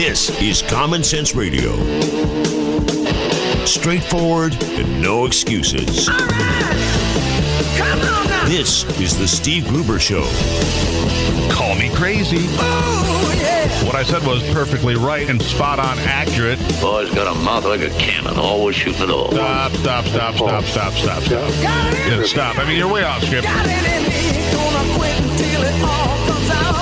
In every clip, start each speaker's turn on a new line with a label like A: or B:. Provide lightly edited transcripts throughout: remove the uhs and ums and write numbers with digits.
A: This is Common Sense Radio. Straightforward and no excuses.
B: All right. Come on now.
A: This is the Steve Gruber Show.
C: Call me crazy.
B: Oh, yeah.
C: What I said was perfectly right and spot on accurate.
D: Boy's got a mouth like a cannon, always shooting it all.
C: Stop.
B: Got it in
C: Yeah,
B: me.
C: stop. I mean, you're way off script.
B: Got it in me. Gonna quit until it all comes out.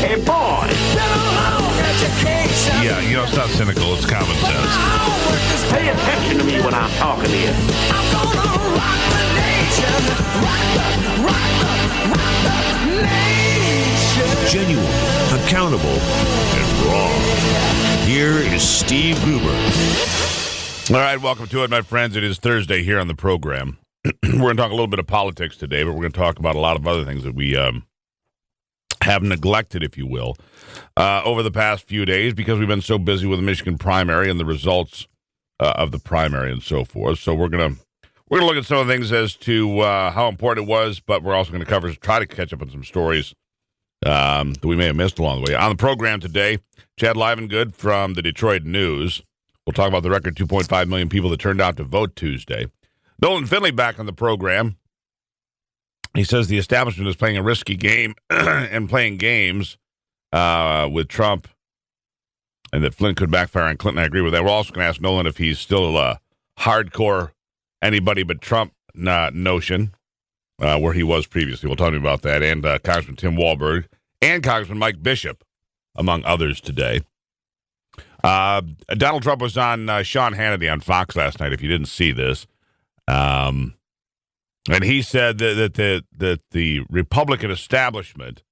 D: Hey, boy!
B: Been a long education.
C: Yeah, you know, it's not cynical. It's common sense.
B: Homework is
D: Pay attention to me when I'm talking to you.
B: I'm gonna rock the nation. Rock the nation.
A: Genuine, accountable, and raw. Here is Steve Gruber.
C: All right, welcome to it, my friends. It is Thursday here on the program. We're going to talk a little bit of politics today, but we're going to talk about a lot of other things that we have neglected, if you will, over the past few days because we've been so busy with the Michigan primary and the results of the primary and so forth. So we're gonna look at some of the things as to how important it was, but we're also going to try to catch up on some stories that we may have missed along the way. On the program today, Chad Livengood from the Detroit News. We'll talk about the record 2.5 million people that turned out to vote Tuesday. Nolan Finley back on the program. He says the establishment is playing a risky game and playing games with Trump and that Flynn could backfire on Clinton. I agree with that. We're also going to ask Nolan if he's still a hardcore anybody but Trump notion where he was previously. We'll talk to him about that. And Congressman Tim Walberg and Congressman Mike Bishop, among others, today. Donald Trump was on Sean Hannity on Fox last night, if you didn't see this. And he said that the Republican establishment,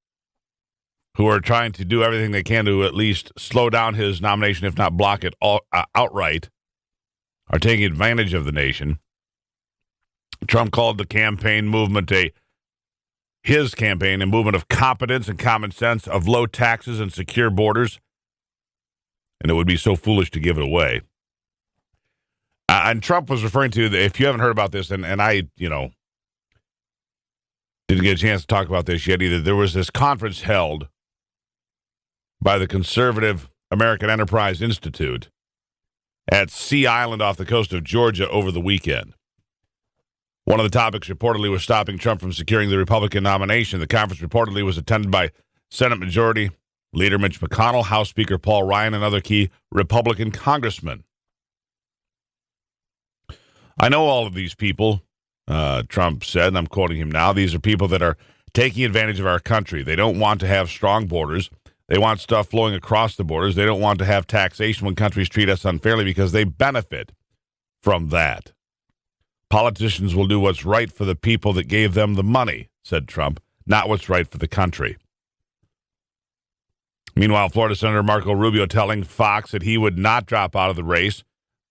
C: who are trying to do everything they can to at least slow down his nomination, if not block it outright, are taking advantage of the nation. Trump called the campaign movement his campaign a movement of competence and common sense, of low taxes and secure borders, and it would be so foolish to give it away. And Trump was referring to, if you haven't heard about this, and I, didn't get a chance to talk about this yet either, there was this conference held by the Conservative American Enterprise Institute at Sea Island off the coast of Georgia over the weekend. One of the topics reportedly was stopping Trump from securing the Republican nomination. The conference reportedly was attended by Senate Majority Leader Mitch McConnell, House Speaker Paul Ryan, and other key Republican congressmen. I know all of these people, Trump said, and I'm quoting him now, these are people that are taking advantage of our country. They don't want to have strong borders. They want stuff flowing across the borders. They don't want to have taxation when countries treat us unfairly because they benefit from that. Politicians will do what's right for the people that gave them the money, said Trump, not what's right for the country. Meanwhile, Florida Senator Marco Rubio telling Fox that he would not drop out of the race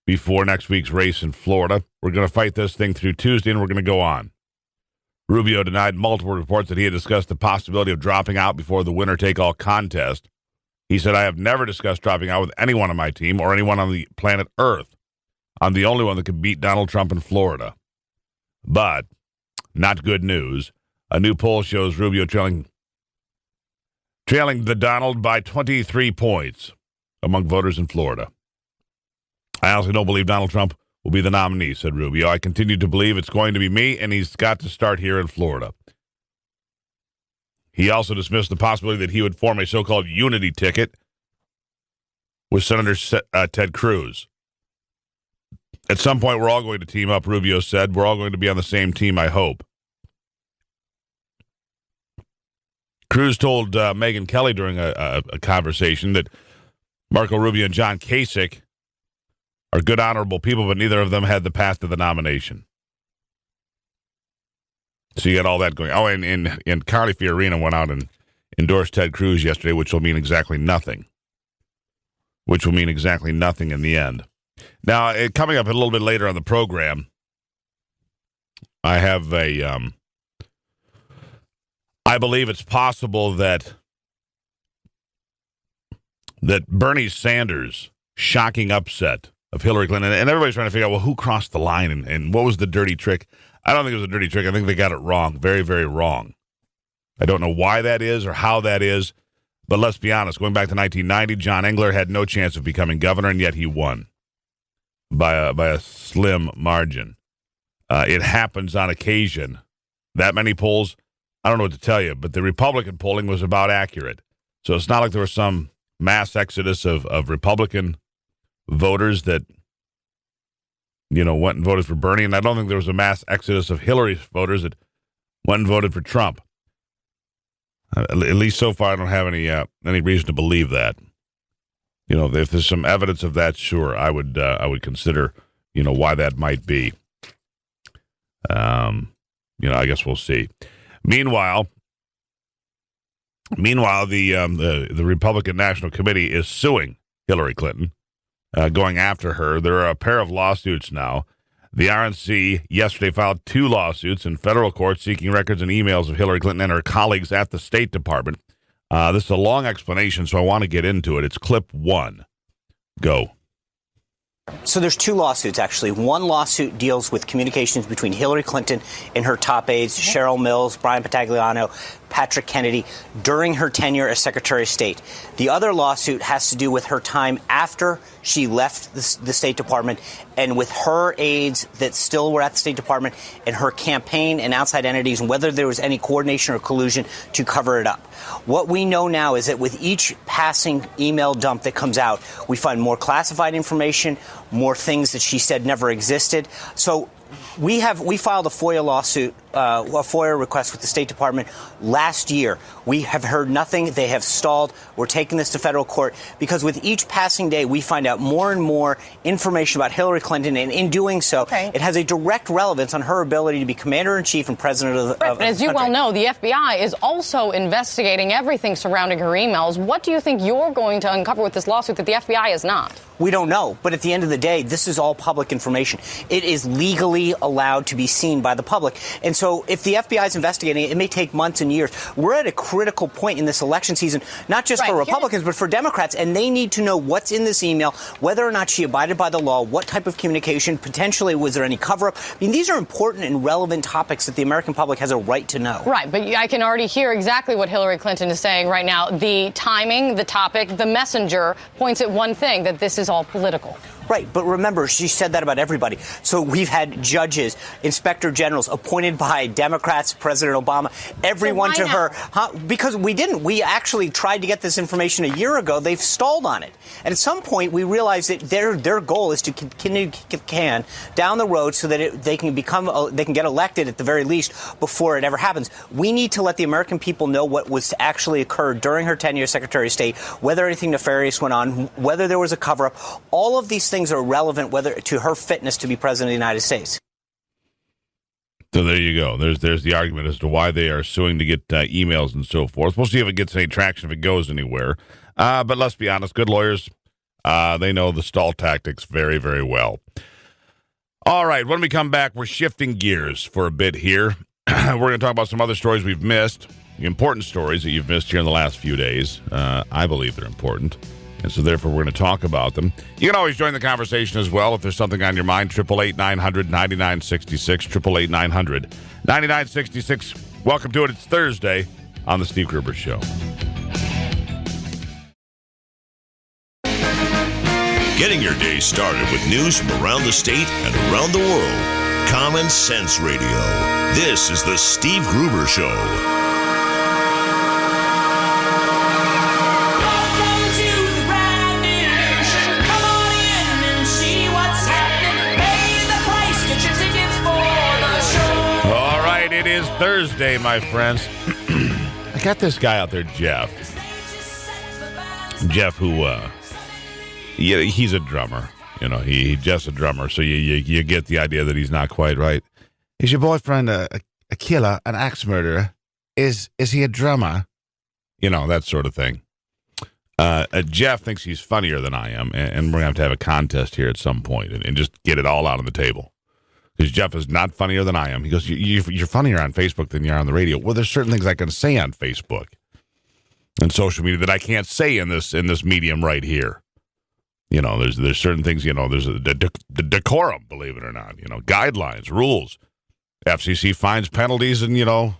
C: before next week's race in Florida. We're going to fight this thing through Tuesday, and we're going to go on. Rubio denied multiple reports that he had discussed the possibility of dropping out before the winner-take-all contest. He said, I have never discussed dropping out with anyone on my team or anyone on the planet Earth. I'm the only one that can beat Donald Trump in Florida. But, not good news. A new poll shows Rubio trailing the Donald by 23 points among voters in Florida. I honestly don't believe Donald Trump will be the nominee, said Rubio. I continue to believe it's going to be me, and he's got to start here in Florida. He also dismissed the possibility that he would form a so-called unity ticket with Senator Ted Cruz. At some point, we're all going to team up, Rubio said. We're all going to be on the same team, I hope. Cruz told Megyn Kelly during a conversation that Marco Rubio and John Kasich are good, honorable people, but neither of them had the path to the nomination. So you got all that going. Oh, and Carly Fiorina went out and endorsed Ted Cruz yesterday, which will mean exactly nothing. Which will mean exactly nothing in the end. Now, coming up a little bit later on the program, I have I believe it's possible that Bernie Sanders' shocking upset of Hillary Clinton, and everybody's trying to figure out, well, who crossed the line and what was the dirty trick? I don't think it was a dirty trick. I think they got it wrong, very, very wrong. I don't know why that is or how that is, But let's be honest, going back to 1990, John Engler had no chance of becoming governor, and yet he won by a slim margin. It happens on occasion. That many polls, I don't know what to tell you, but the Republican polling was about accurate. So it's not like there was some mass exodus of Republican voters that, went and voted for Bernie, and I don't think there was a mass exodus of Hillary voters that went and voted for Trump. At least so far, I don't have any reason to believe that. If there's some evidence of that, sure, I would consider, why that might be. I guess we'll see. Meanwhile, the Republican National Committee is suing Hillary Clinton, going after her. There are a pair of lawsuits now. The RNC yesterday filed 2 lawsuits in federal court seeking records and emails of Hillary Clinton and her colleagues at the State Department. This is a long explanation, so I want to get into it. It's clip 1. Go.
E: So there's 2 lawsuits, actually. One lawsuit deals with communications between Hillary Clinton and her top aides, Cheryl Mills, Brian Patagliano, Patrick Kennedy, during her tenure as Secretary of State. The other lawsuit has to do with her time after she left the State Department and with her aides that still were at the State Department and her campaign and outside entities and whether there was any coordination or collusion to cover it up. What we know now is that with each passing email dump that comes out, we find more classified information, more things that she said never existed. So we filed a FOIA lawsuit, a FOIA request with the State Department last year. We have heard nothing. They have stalled. We're taking this to federal court because with each passing day, we find out more and more information about Hillary Clinton. And in doing so, it has a direct relevance on her ability to be commander-in-chief and president of the
F: But as you well know, the FBI is also investigating everything surrounding her emails. What do you think you're going to uncover with this lawsuit that the FBI is not?
E: We don't know. But at the end of the day, this is all public information. It is legally allowed to be seen by the public. And so if the FBI is investigating it, it may take months and years. We're at a critical point in this election season, not just for Republicans, but for Democrats. And they need to know what's in this email, whether or not she abided by the law, what type of communication, potentially was there any cover-up. I mean, these are important and relevant topics that the American public has a right to know.
F: Right. But I can already hear exactly what Hillary Clinton is saying right now. The timing, the topic, the messenger points at one thing, that this is all political.
E: Right. But remember, she said that about everybody. So we've had judges, inspector generals appointed by Democrats, President Obama, everyone
F: so
E: to her. Because we didn't. We actually tried to get this information a year ago. They've stalled on it. And at some point, we realized that their goal is to continue to kick the can down the road so that they can get elected at the very least before it ever happens. We need to let the American people know what was actually occurred during her tenure as Secretary of State, whether anything nefarious went on, whether there was a cover-up. All of these things are relevant whether to her fitness to be president of the United States.
C: So there you go. There's the argument as to why they are suing to get emails and so forth. We'll see if it gets any traction, if it goes anywhere. But let's be honest, good lawyers, they know the stall tactics very, very well. All right, when we come back, we're shifting gears for a bit here. We're going to talk about some other stories we've missed, important stories that you've missed here in the last few days. I believe they're important. And so, therefore, we're going to talk about them. You can always join the conversation as well if there's something on your mind. 888-900-9966, 888-900-9966. Welcome to it. It's Thursday on The Steve Gruber Show.
A: Getting your day started with news from around the state and around the world. Common Sense Radio. This is The Steve Gruber Show.
C: It is Thursday, my friends. I got this guy out there, Jeff. Jeff, who, he's a drummer. He's just a drummer, so you get the idea that he's not quite right. Is your boyfriend a killer, an axe murderer? Is he a drummer? That sort of thing. Jeff thinks he's funnier than I am, and we're going to have a contest here at some point and just get it all out on the table. Because Jeff is not funnier than I am. He goes, you're funnier on Facebook than you are on the radio. Well, there's certain things I can say on Facebook and social media that I can't say in this medium right here. There's certain things, there's the decorum, believe it or not, guidelines, rules, FCC fines, penalties, and,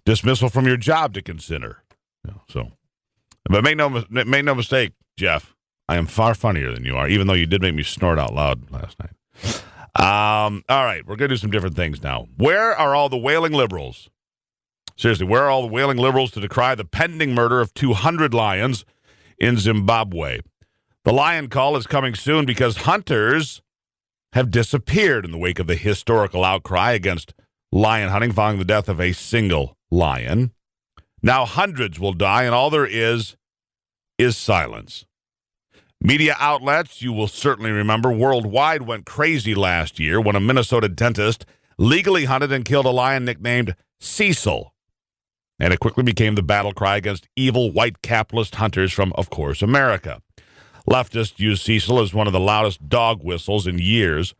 C: dismissal from your job to consider. So But make no mistake, Jeff, I am far funnier than you are, even though you did make me snort out loud last night. All right, we're going to do some different things now. Where are all the wailing liberals? Seriously, where are all the wailing liberals to decry the pending murder of 200 lions in Zimbabwe? The lion call is coming soon because hunters have disappeared in the wake of the historical outcry against lion hunting following the death of a single lion. Now hundreds will die, and all there is silence. Media outlets, you will certainly remember, worldwide went crazy last year when a Minnesota dentist legally hunted and killed a lion nicknamed Cecil. And it quickly became the battle cry against evil white capitalist hunters from, of course, America. Leftists use Cecil as one of the loudest dog whistles in years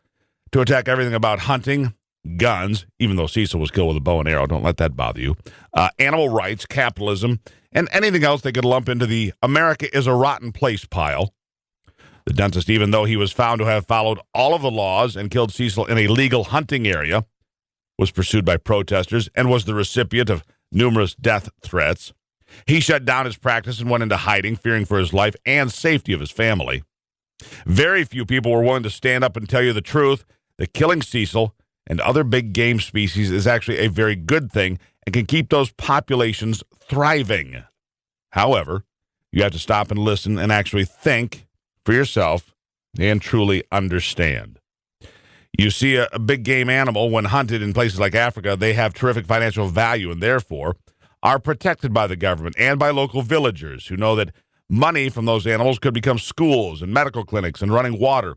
C: to attack everything about hunting, guns, even though Cecil was killed with a bow and arrow, don't let that bother you, animal rights, capitalism, and anything else they could lump into the America is a rotten place pile. The dentist, even though he was found to have followed all of the laws and killed Cecil in a legal hunting area, was pursued by protesters and was the recipient of numerous death threats. He shut down his practice and went into hiding, fearing for his life and safety of his family. Very few people were willing to stand up and tell you the truth that killing Cecil and other big game species is actually a very good thing and can keep those populations thriving. However, you have to stop and listen and actually think for yourself and truly understand. You see, a big game animal, when hunted in places like Africa, they have terrific financial value and therefore are protected by the government and by local villagers who know that money from those animals could become schools and medical clinics and running water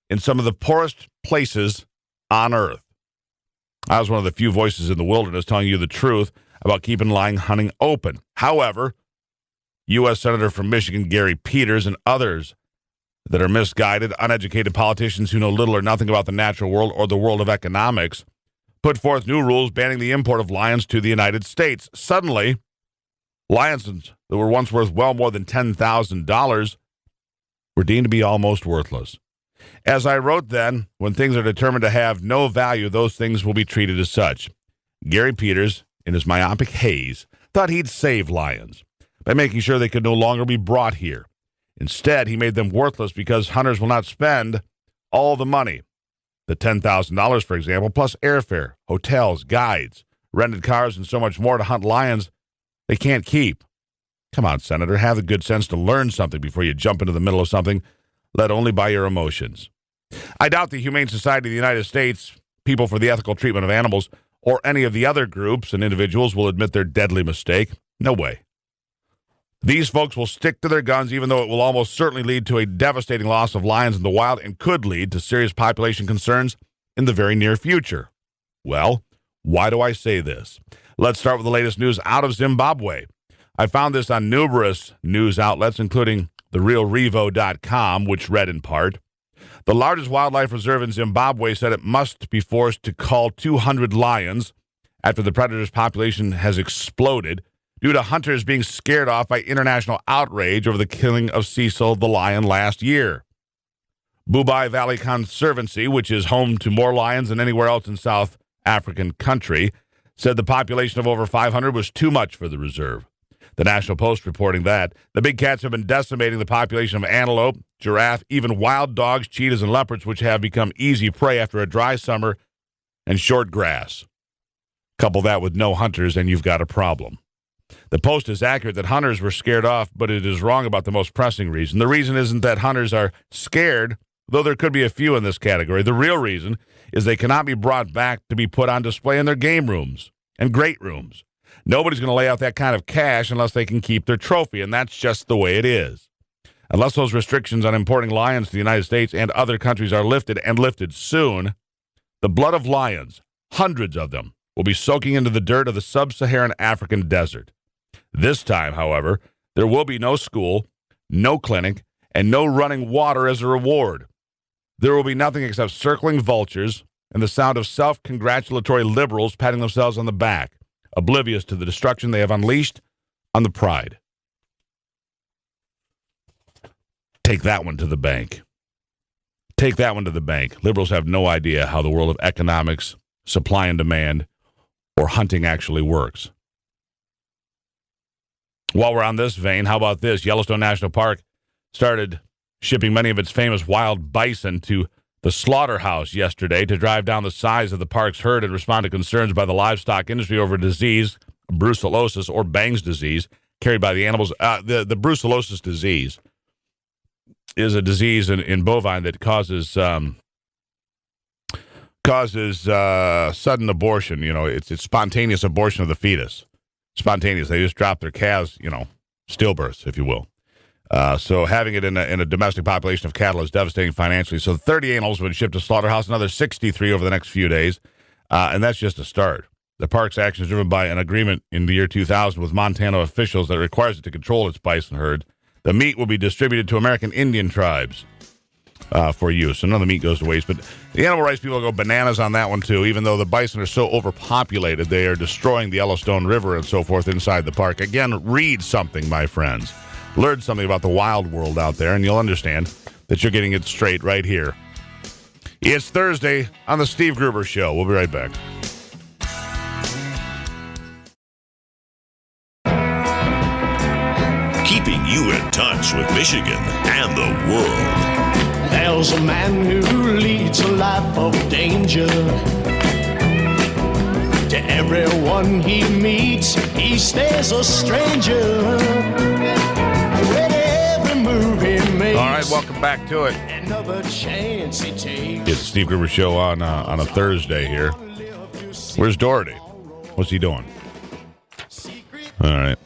C: in some of the poorest places on earth. I was one of the few voices in the wilderness telling you the truth about keeping lion hunting open. However, U.S. Senator from Michigan Gary Peters and others that are misguided, uneducated politicians who know little or nothing about the natural world or the world of economics put forth new rules banning the import of lions to the United States. Suddenly, lions that were once worth well more than $10,000 were deemed to be almost worthless. As I wrote then, when things are determined to have no value, those things will be treated as such. Gary Peters, in his myopic haze, thought he'd save lions by making sure they could no longer be brought here. Instead, he made them worthless because hunters will not spend all the money. The $10,000, for example, plus airfare, hotels, guides, rented cars, and so much more to hunt lions they can't keep. Come on, Senator, have the good sense to learn something before you jump into the middle of something led only by your emotions. I doubt the Humane Society of the United States, People for the Ethical Treatment of Animals, or any of the other groups and individuals will admit their deadly mistake. No way. These folks will stick to their guns, even though it will almost certainly lead to a devastating loss of lions in the wild and could lead to serious population concerns in the very near future. Well, why do I say this? Let's start with the latest news out of Zimbabwe. I found this on numerous news outlets, including therealrevo.com, which read in part, the largest wildlife reserve in Zimbabwe said it must be forced to cull 200 lions after the predator's population has exploded due to hunters being scared off by international outrage over the killing of Cecil the lion last year. Bubai Valley Conservancy, which is home to more lions than anywhere else in South African country, said the population of over 500 was too much for the reserve. The National Post reporting that the big cats have been decimating the population of antelope, giraffe, even wild dogs, cheetahs, and leopards, which have become easy prey after a dry summer and short grass. Couple that with no hunters, and you've got a problem. The Post is accurate that hunters were scared off, but it is wrong about the most pressing reason. The reason isn't that hunters are scared, though there could be a few in this category. The real reason is they cannot be brought back to be put on display in their game rooms and great rooms. Nobody's going to lay out that kind of cash unless they can keep their trophy, and that's just the way it is. Unless those restrictions on importing lions to the United States and other countries are lifted, and lifted soon, the blood of lions, hundreds of them, will be soaking into the dirt of the sub-Saharan African desert. This time, however, there will be no school, no clinic, and no running water as a reward. There will be nothing except circling vultures and the sound of self-congratulatory liberals patting themselves on the back, oblivious to the destruction they have unleashed on the pride. Take that one to the bank. Take that one to the bank. Liberals have no idea how the world of economics, supply and demand, or hunting actually works. While we're on this vein, how about this? Yellowstone National Park started shipping many of its famous wild bison to the slaughterhouse yesterday to drive down the size of the park's herd and respond to concerns by the livestock industry over disease, brucellosis, or Bang's disease, carried by the animals. The brucellosis disease is a disease in bovine that causes sudden abortion. It's spontaneous abortion of the fetus. Spontaneous. They just drop their calves, stillbirths, if you will. So having it in a domestic population of cattle is devastating financially. So 30 animals have been shipped to slaughterhouse, another 63 over the next few days, and that's just a start. The park's action is driven by an agreement in the year 2000 with Montana officials that requires it to control its bison herd. The meat will be distributed to American Indian tribes for use. So none of the meat goes to waste. But the animal rights people go bananas on that one, too. Even though the bison are so overpopulated, they are destroying the Yellowstone River and so forth inside the park. Again, read something, my friends. Learn something about the wild world out there, and you'll understand that you're getting it straight right here. It's Thursday on the Steve Gruber Show. We'll be right back.
A: Keeping you in touch with Michigan and the world.
B: There's a man who leads a life of danger. To everyone he meets, he stays a stranger. With every move he makes,
C: All right, welcome back to it.
B: another chance he takes.
C: It's the Steve Gruber Show on a Thursday here. Where's Daugherty? What's he doing? All right.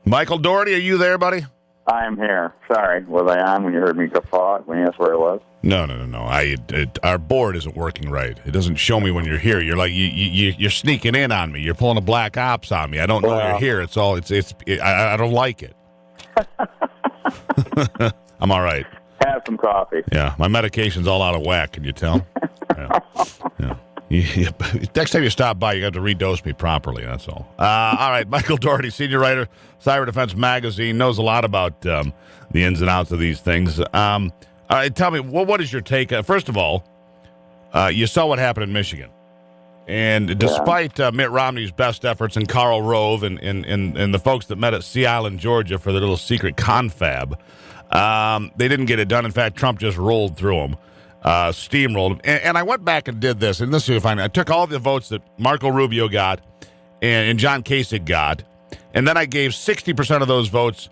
C: Michael Daugherty, are you there, buddy?
G: I'm here. Sorry, was I on when you heard me guffaw when you asked where I was?
C: No. Our board isn't working right. It doesn't show me when you're here. You're like you're sneaking in on me. You're pulling a black ops on me. I don't know you're here. I don't like it. I'm all right.
G: Have some coffee.
C: Yeah, my medication's all out of whack. Can you tell? Yeah. Next time you stop by, you got to redose me properly. That's all. All right, Michael Daugherty, senior writer, Cyber Defense Magazine, knows a lot about the ins and outs of these things. All right, tell me, what is your take? First of all, you saw what happened in Michigan, and despite Mitt Romney's best efforts and Karl Rove and the folks that met at Sea Island, Georgia, for their little secret confab, they didn't get it done. In fact, Trump just rolled through them. Steamrolled. And I went back and did this, and this is you'll find. I took all the votes that Marco Rubio got and John Kasich got, and then I gave 60% of those votes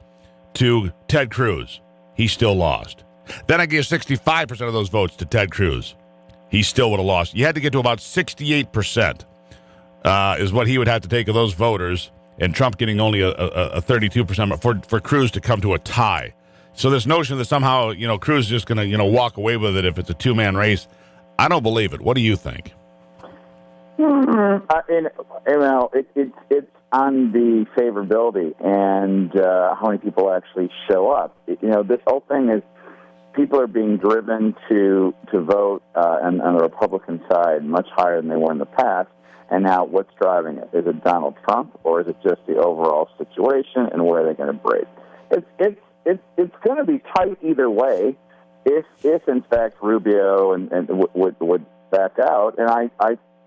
C: to Ted Cruz. He still lost. Then I gave 65% of those votes to Ted Cruz. He still would have lost. You had to get to about 68% is what he would have to take of those voters, and Trump getting only a 32% for Cruz to come to a tie. So this notion that somehow, Cruz is just going to, walk away with it if it's a two-man race, I don't believe it. What do you think?
G: It's on the favorability and how many people actually show up. This whole thing is people are being driven to vote on the Republican side much higher than they were in the past. And now what's driving it? Is it Donald Trump, or is it just the overall situation and where they're going to break? It's going to be tight either way if in fact Rubio and would back out, and I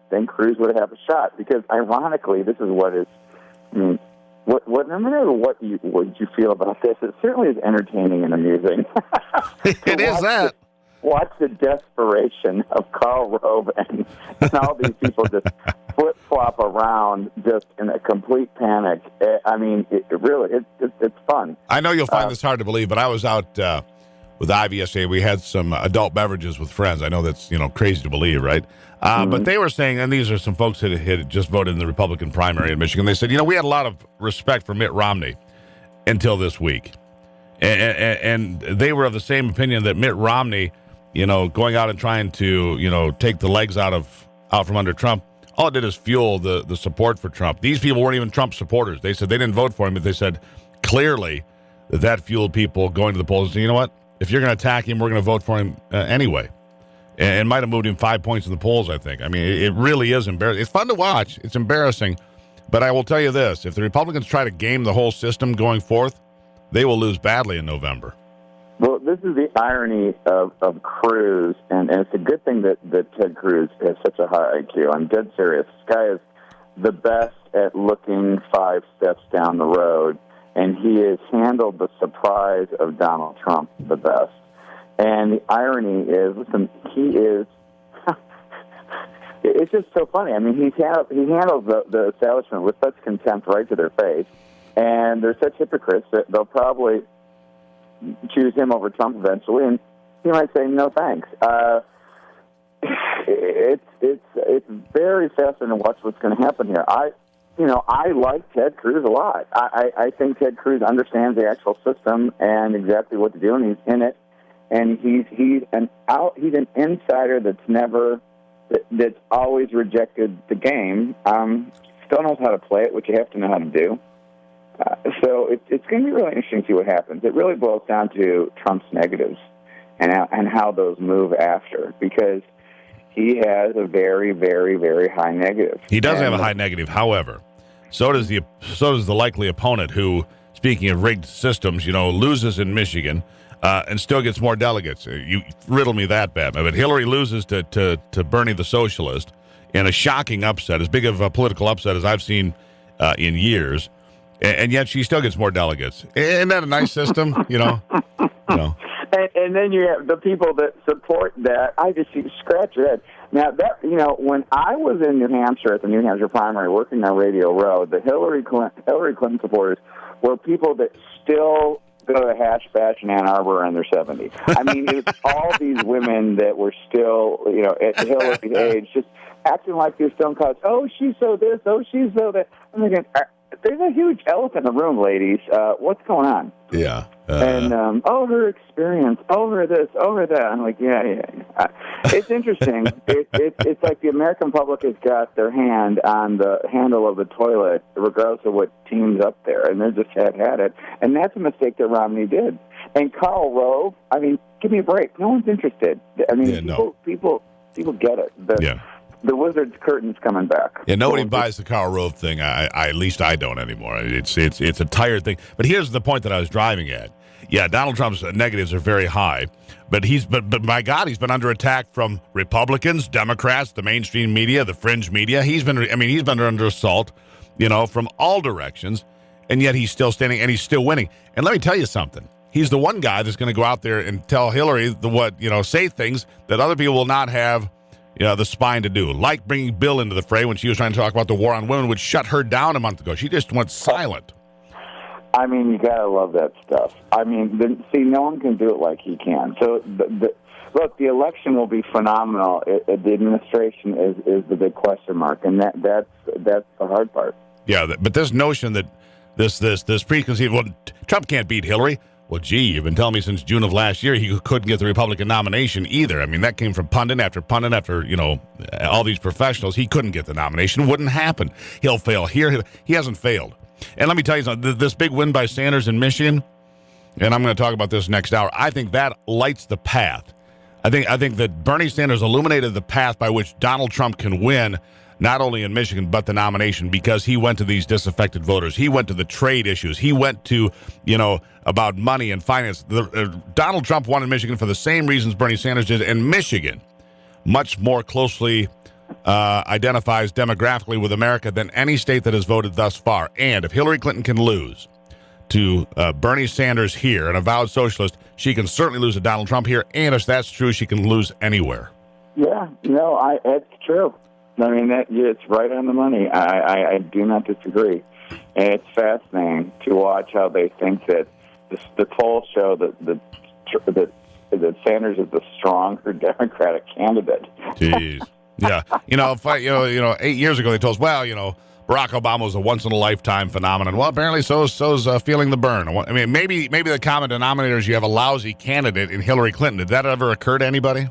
G: think Cruz would have a shot, because ironically this is what is. No matter what you feel about this, it certainly is entertaining and amusing.
C: It is that.
G: Watch the desperation of Karl Rove and all these people just flip-flop around just in a complete panic. It's fun.
C: I know you'll find this hard to believe, but I was out with Ivy yesterday. We had some adult beverages with friends. I know that's crazy to believe, right? But they were saying, and these are some folks that had just voted in the Republican primary in Michigan, they said, we had a lot of respect for Mitt Romney until this week. And they were of the same opinion that Mitt Romney, going out and trying to, take the legs out from under Trump, all it did is fuel the support for Trump. These people weren't even Trump supporters. They said they didn't vote for him, but they said clearly that fueled people going to the polls and saying, you know what, if you're going to attack him, we're going to vote for him anyway. And might have moved him 5 points in the polls, I think. I mean, it really is embarrassing. It's fun to watch. It's embarrassing. But I will tell you this. If the Republicans try to game the whole system going forth, they will lose badly in November.
G: Well, this is the irony of Cruz, and it's a good thing that Ted Cruz has such a high IQ. I'm dead serious. This guy is the best at looking 5 steps down the road and he has handled the surprise of Donald Trump the best. And the irony is, listen, he is. It's just so funny. I mean, he handles the establishment with such contempt right to their face, and they're such hypocrites that they'll probably choose him over Trump eventually, and he might say no thanks. It's very fascinating to watch what's going to happen here. I like Ted Cruz a lot. I think Ted Cruz understands the actual system and exactly what to do, and he's in it. And he's an insider that's always rejected the game. Still knows how to play it, which you have to know how to do. So it's going to be really interesting to see what happens. It really boils down to Trump's negatives and how those move after, because he has a very, very, very high negative.
C: He does have a high negative. However, so does the likely opponent who, speaking of rigged systems, loses in Michigan and still gets more delegates. You riddle me that, Batman. But Hillary loses to Bernie the socialist in a shocking upset, as big of a political upset as I've seen in years, and yet she still gets more delegates. Isn't that a nice system?
G: And then you have the people that support that. You scratch your head. Now, when I was in New Hampshire at the New Hampshire primary working on Radio Row, the Hillary Clinton supporters were people that still go to Hash Bash in Ann Arbor in their 70s. I mean, it's all these women that were still, at Hillary's age, just acting like they're still in college. Oh, she's so this. Oh, she's so that. I'm thinking, there's a huge elephant in the room, ladies. What's going on?
C: Yeah.
G: And, her experience, her this, her that. I'm like, yeah. It's interesting. It's like the American public has got their hand on the handle of the toilet, regardless of what team's up there, and they're just had it. And that's a mistake that Romney did. And Karl Rove, I mean, give me a break. No one's interested. I mean, people get it. The Wizard's curtain's coming back.
C: Yeah, nobody buys the Karl Rove thing. At least I don't anymore. It's a tired thing. But here's the point that I was driving at. Yeah, Donald Trump's negatives are very high, but my God, he's been under attack from Republicans, Democrats, the mainstream media, the fringe media. He's been under assault, from all directions, and yet he's still standing and he's still winning. And let me tell you something. He's the one guy that's going to go out there and tell Hillary say things that other people will not have the spine to do, like bringing Bill into the fray when she was trying to talk about the war on women, which shut her down a month ago. She just went silent.
G: I mean, you gotta love that stuff. I mean, no one can do it like he can. So, look, the election will be phenomenal. The administration is the big question mark, and that's the hard part.
C: Yeah, but this notion that this preconceived, Trump can't beat Hillary. Well, gee, you've been telling me since June of last year he couldn't get the Republican nomination either. I mean, that came from pundit after all these professionals. He couldn't get the nomination. Wouldn't happen. He'll fail here. He hasn't failed. And let me tell you something. This big win by Sanders in Michigan, and I'm going to talk about this next hour, I think that lights the path. I think that Bernie Sanders illuminated the path by which Donald Trump can win, not only in Michigan, but the nomination, because he went to these disaffected voters. He went to the trade issues. He went to, about money and finance. Donald Trump won in Michigan for the same reasons Bernie Sanders did in Michigan. Much more closely identifies demographically with America than any state that has voted thus far. And if Hillary Clinton can lose to Bernie Sanders here, an avowed socialist, she can certainly lose to Donald Trump here. And if that's true, she can lose anywhere.
G: Yeah, it's true. I mean, it's right on the money. I do not disagree. And it's fascinating to watch how they think that the polls show that Sanders is the stronger Democratic candidate.
C: Jeez. Yeah. 8 years ago they told us, Barack Obama was a once-in-a-lifetime phenomenon. Well, apparently so's feeling the burn. I mean, maybe the common denominator is you have a lousy candidate in Hillary Clinton. Did that ever occur to anybody?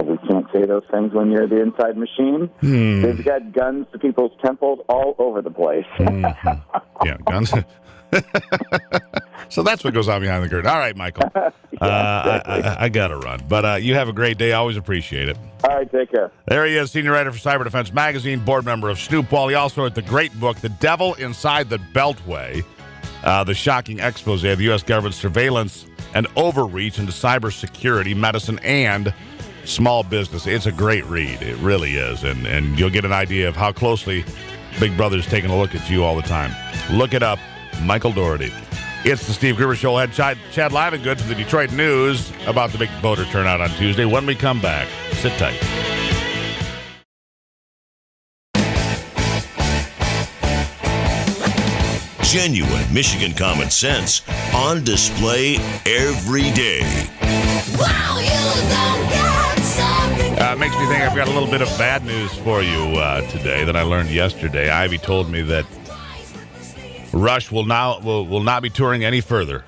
G: We can't say those things when you're the inside machine. They've got guns to people's temples all over the place.
C: Yeah, guns. So that's what goes on behind the curtain. All right, Michael.
G: Exactly.
C: I got to run. But you have a great day. I always appreciate it.
G: All right, take care.
C: There he is, senior writer for Cyber Defense Magazine, board member of Snoop Wall. He also wrote the great book, The Devil Inside the Beltway, the shocking expose of the U.S. government's surveillance and overreach into cybersecurity, medicine, and small business. It's a great read. It really is. And you'll get an idea of how closely Big Brother's taking a look at you all the time. Look it up. Michael Daugherty. It's the Steve Gruber Show. We'll have Chad Livengood from the Detroit News about the big voter turnout on Tuesday. When we come back, sit tight.
A: Genuine Michigan common sense on display every day.
C: Makes me think I've got a little bit of bad news for you today that I learned yesterday. Ivy told me that Rush will not be touring any further.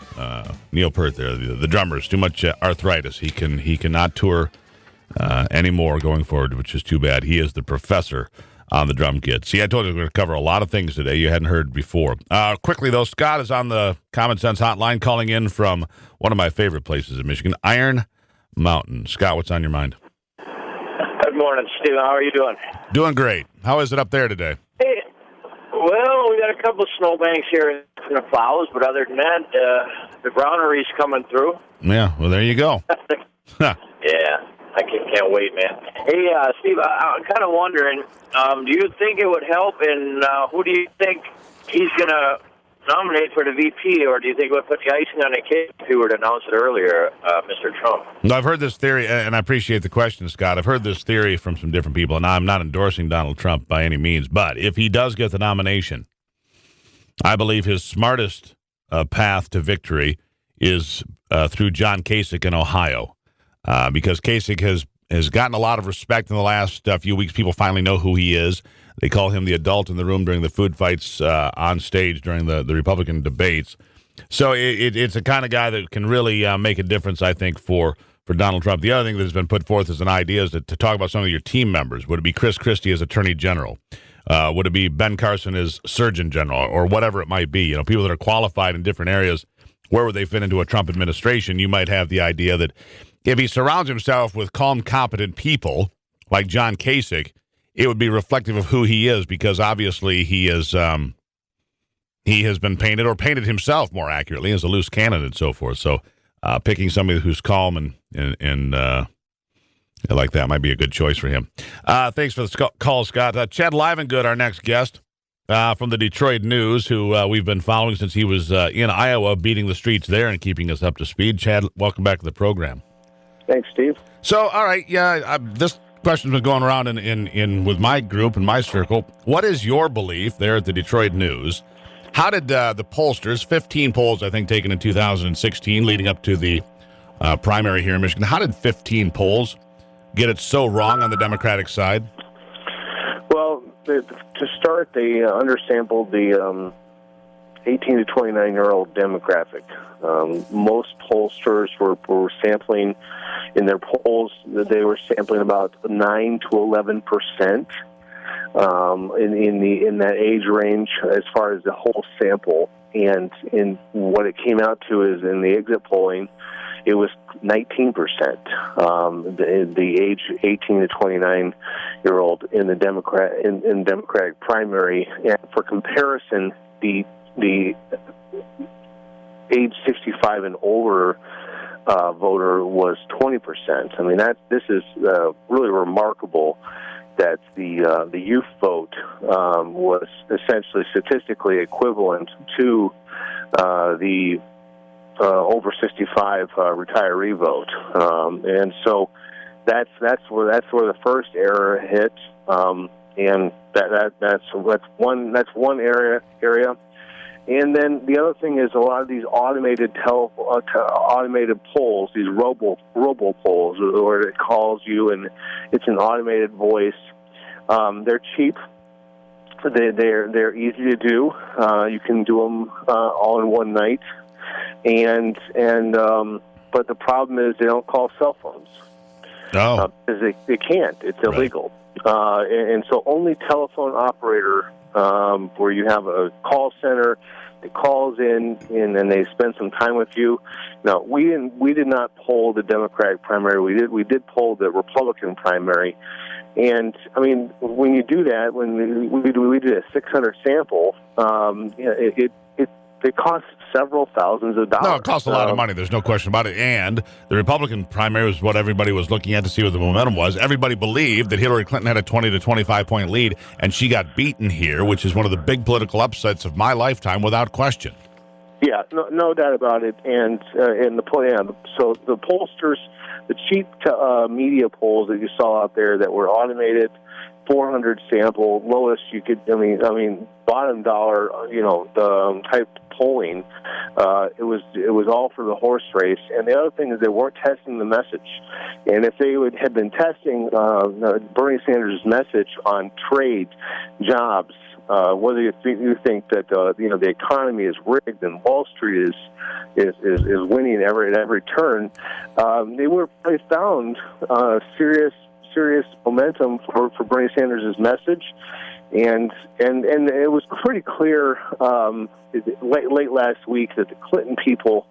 C: Neil Peart there, the drummer, is too much arthritis. He cannot tour anymore going forward, which is too bad. He is the professor on the drum kit. See, I told you we're going to cover a lot of things today you hadn't heard before. Quickly, though, Scott is on the Common Sense Hotline calling in from one of my favorite places in Michigan, Iron Mountain. Scott, what's on your mind?
H: Good morning, Steve. How are you doing?
C: Doing great. How is it up there today?
H: Hey, well, we got a couple of snowbanks here in the flowers, but other than that, the brownery's coming through.
C: Yeah, well, there you go.
H: Yeah, I can't wait, man. Hey, Steve, I'm kind of wondering, do you think it would help, and who do you think he's going to nominate for the VP, or do you think it would put the icing on the cake if he were to announce it earlier, Mr. Trump?
C: No, I've heard this theory, and I appreciate the question, Scott. I've heard this theory from some different people, and I'm not endorsing Donald Trump by any means, but if he does get the nomination, I believe his smartest path to victory is through John Kasich in Ohio, because Kasich has gotten a lot of respect in the last few weeks. People finally know who he is. They call him the adult in the room during the food fights on stage during the Republican debates. So it's a kind of guy that can really make a difference, I think, for Donald Trump. The other thing that has been put forth as an idea is to talk about some of your team members. Would it be Chris Christie as Attorney General? Would it be Ben Carson as Surgeon General, or whatever it might be? You know, people that are qualified in different areas. Where would they fit into a Trump administration? You might have the idea that if he surrounds himself with calm, competent people like John Kasich, it would be reflective of who he is, because obviously he has been painted, or painted himself more accurately, as a loose cannon and so forth. So picking somebody who's calm and like that might be a good choice for him. Thanks for the call, Scott. Chad Livengood, our next guest from the Detroit News, who we've been following since he was in Iowa, beating the streets there and keeping us up to speed. Chad, welcome back to the program.
I: Thanks, Steve.
C: So, all right, this question's been going around in with my group and my circle. What is your belief there at the Detroit News? How did the pollsters, 15 polls, I think, taken in 2016, leading up to the primary here in Michigan, how did 15 polls get it so wrong on the Democratic side?
I: Well, to start, they undersampled the 18 to 29-year-old demographic. Most pollsters were sampling in their polls. They were sampling about 9 to 11% in that age range as far as the whole sample. And in what it came out to is in the exit polling, it was 19%. The age 18 to 29-year-old in the Democratic primary. And for comparison, the age 65 and older voter was 20%. I mean, this is really remarkable that the youth vote was essentially statistically equivalent to the over 65 retiree vote, and so that's where the first error hit, and that's one area. And then the other thing is a lot of these automated polls, these robo polls, where it calls you and it's an automated voice. They're cheap. They're easy to do. You can do them all in one night, but the problem is they don't call cell phones.
C: No,
I: because they can't. It's illegal. Right. And so only telephone operator, where you have a call center that calls in and they spend some time with you. No, we did not poll the Democratic primary. We did poll the Republican primary. And I mean, when you do that, when we did a 600 sample, it They cost several thousands of dollars.
C: No, it costs a lot of money. There's no question about it. And the Republican primary was what everybody was looking at to see what the momentum was. Everybody believed that Hillary Clinton had a 20 to 25 point lead, and she got beaten here, which is one of the big political upsets of my lifetime, without question.
I: Yeah, no doubt about it. And so the pollsters, the cheap media polls that you saw out there that were automated, 400 sample, lowest you could. I mean, bottom dollar, the type polling. It was all for the horse race. And the other thing is they weren't testing the message. And if they had been testing Bernie Sanders' message on trade, jobs, whether you think that the economy is rigged and Wall Street is winning at every turn, they found serious momentum for Bernie Sanders' message, and it was pretty clear late last week that the Clinton people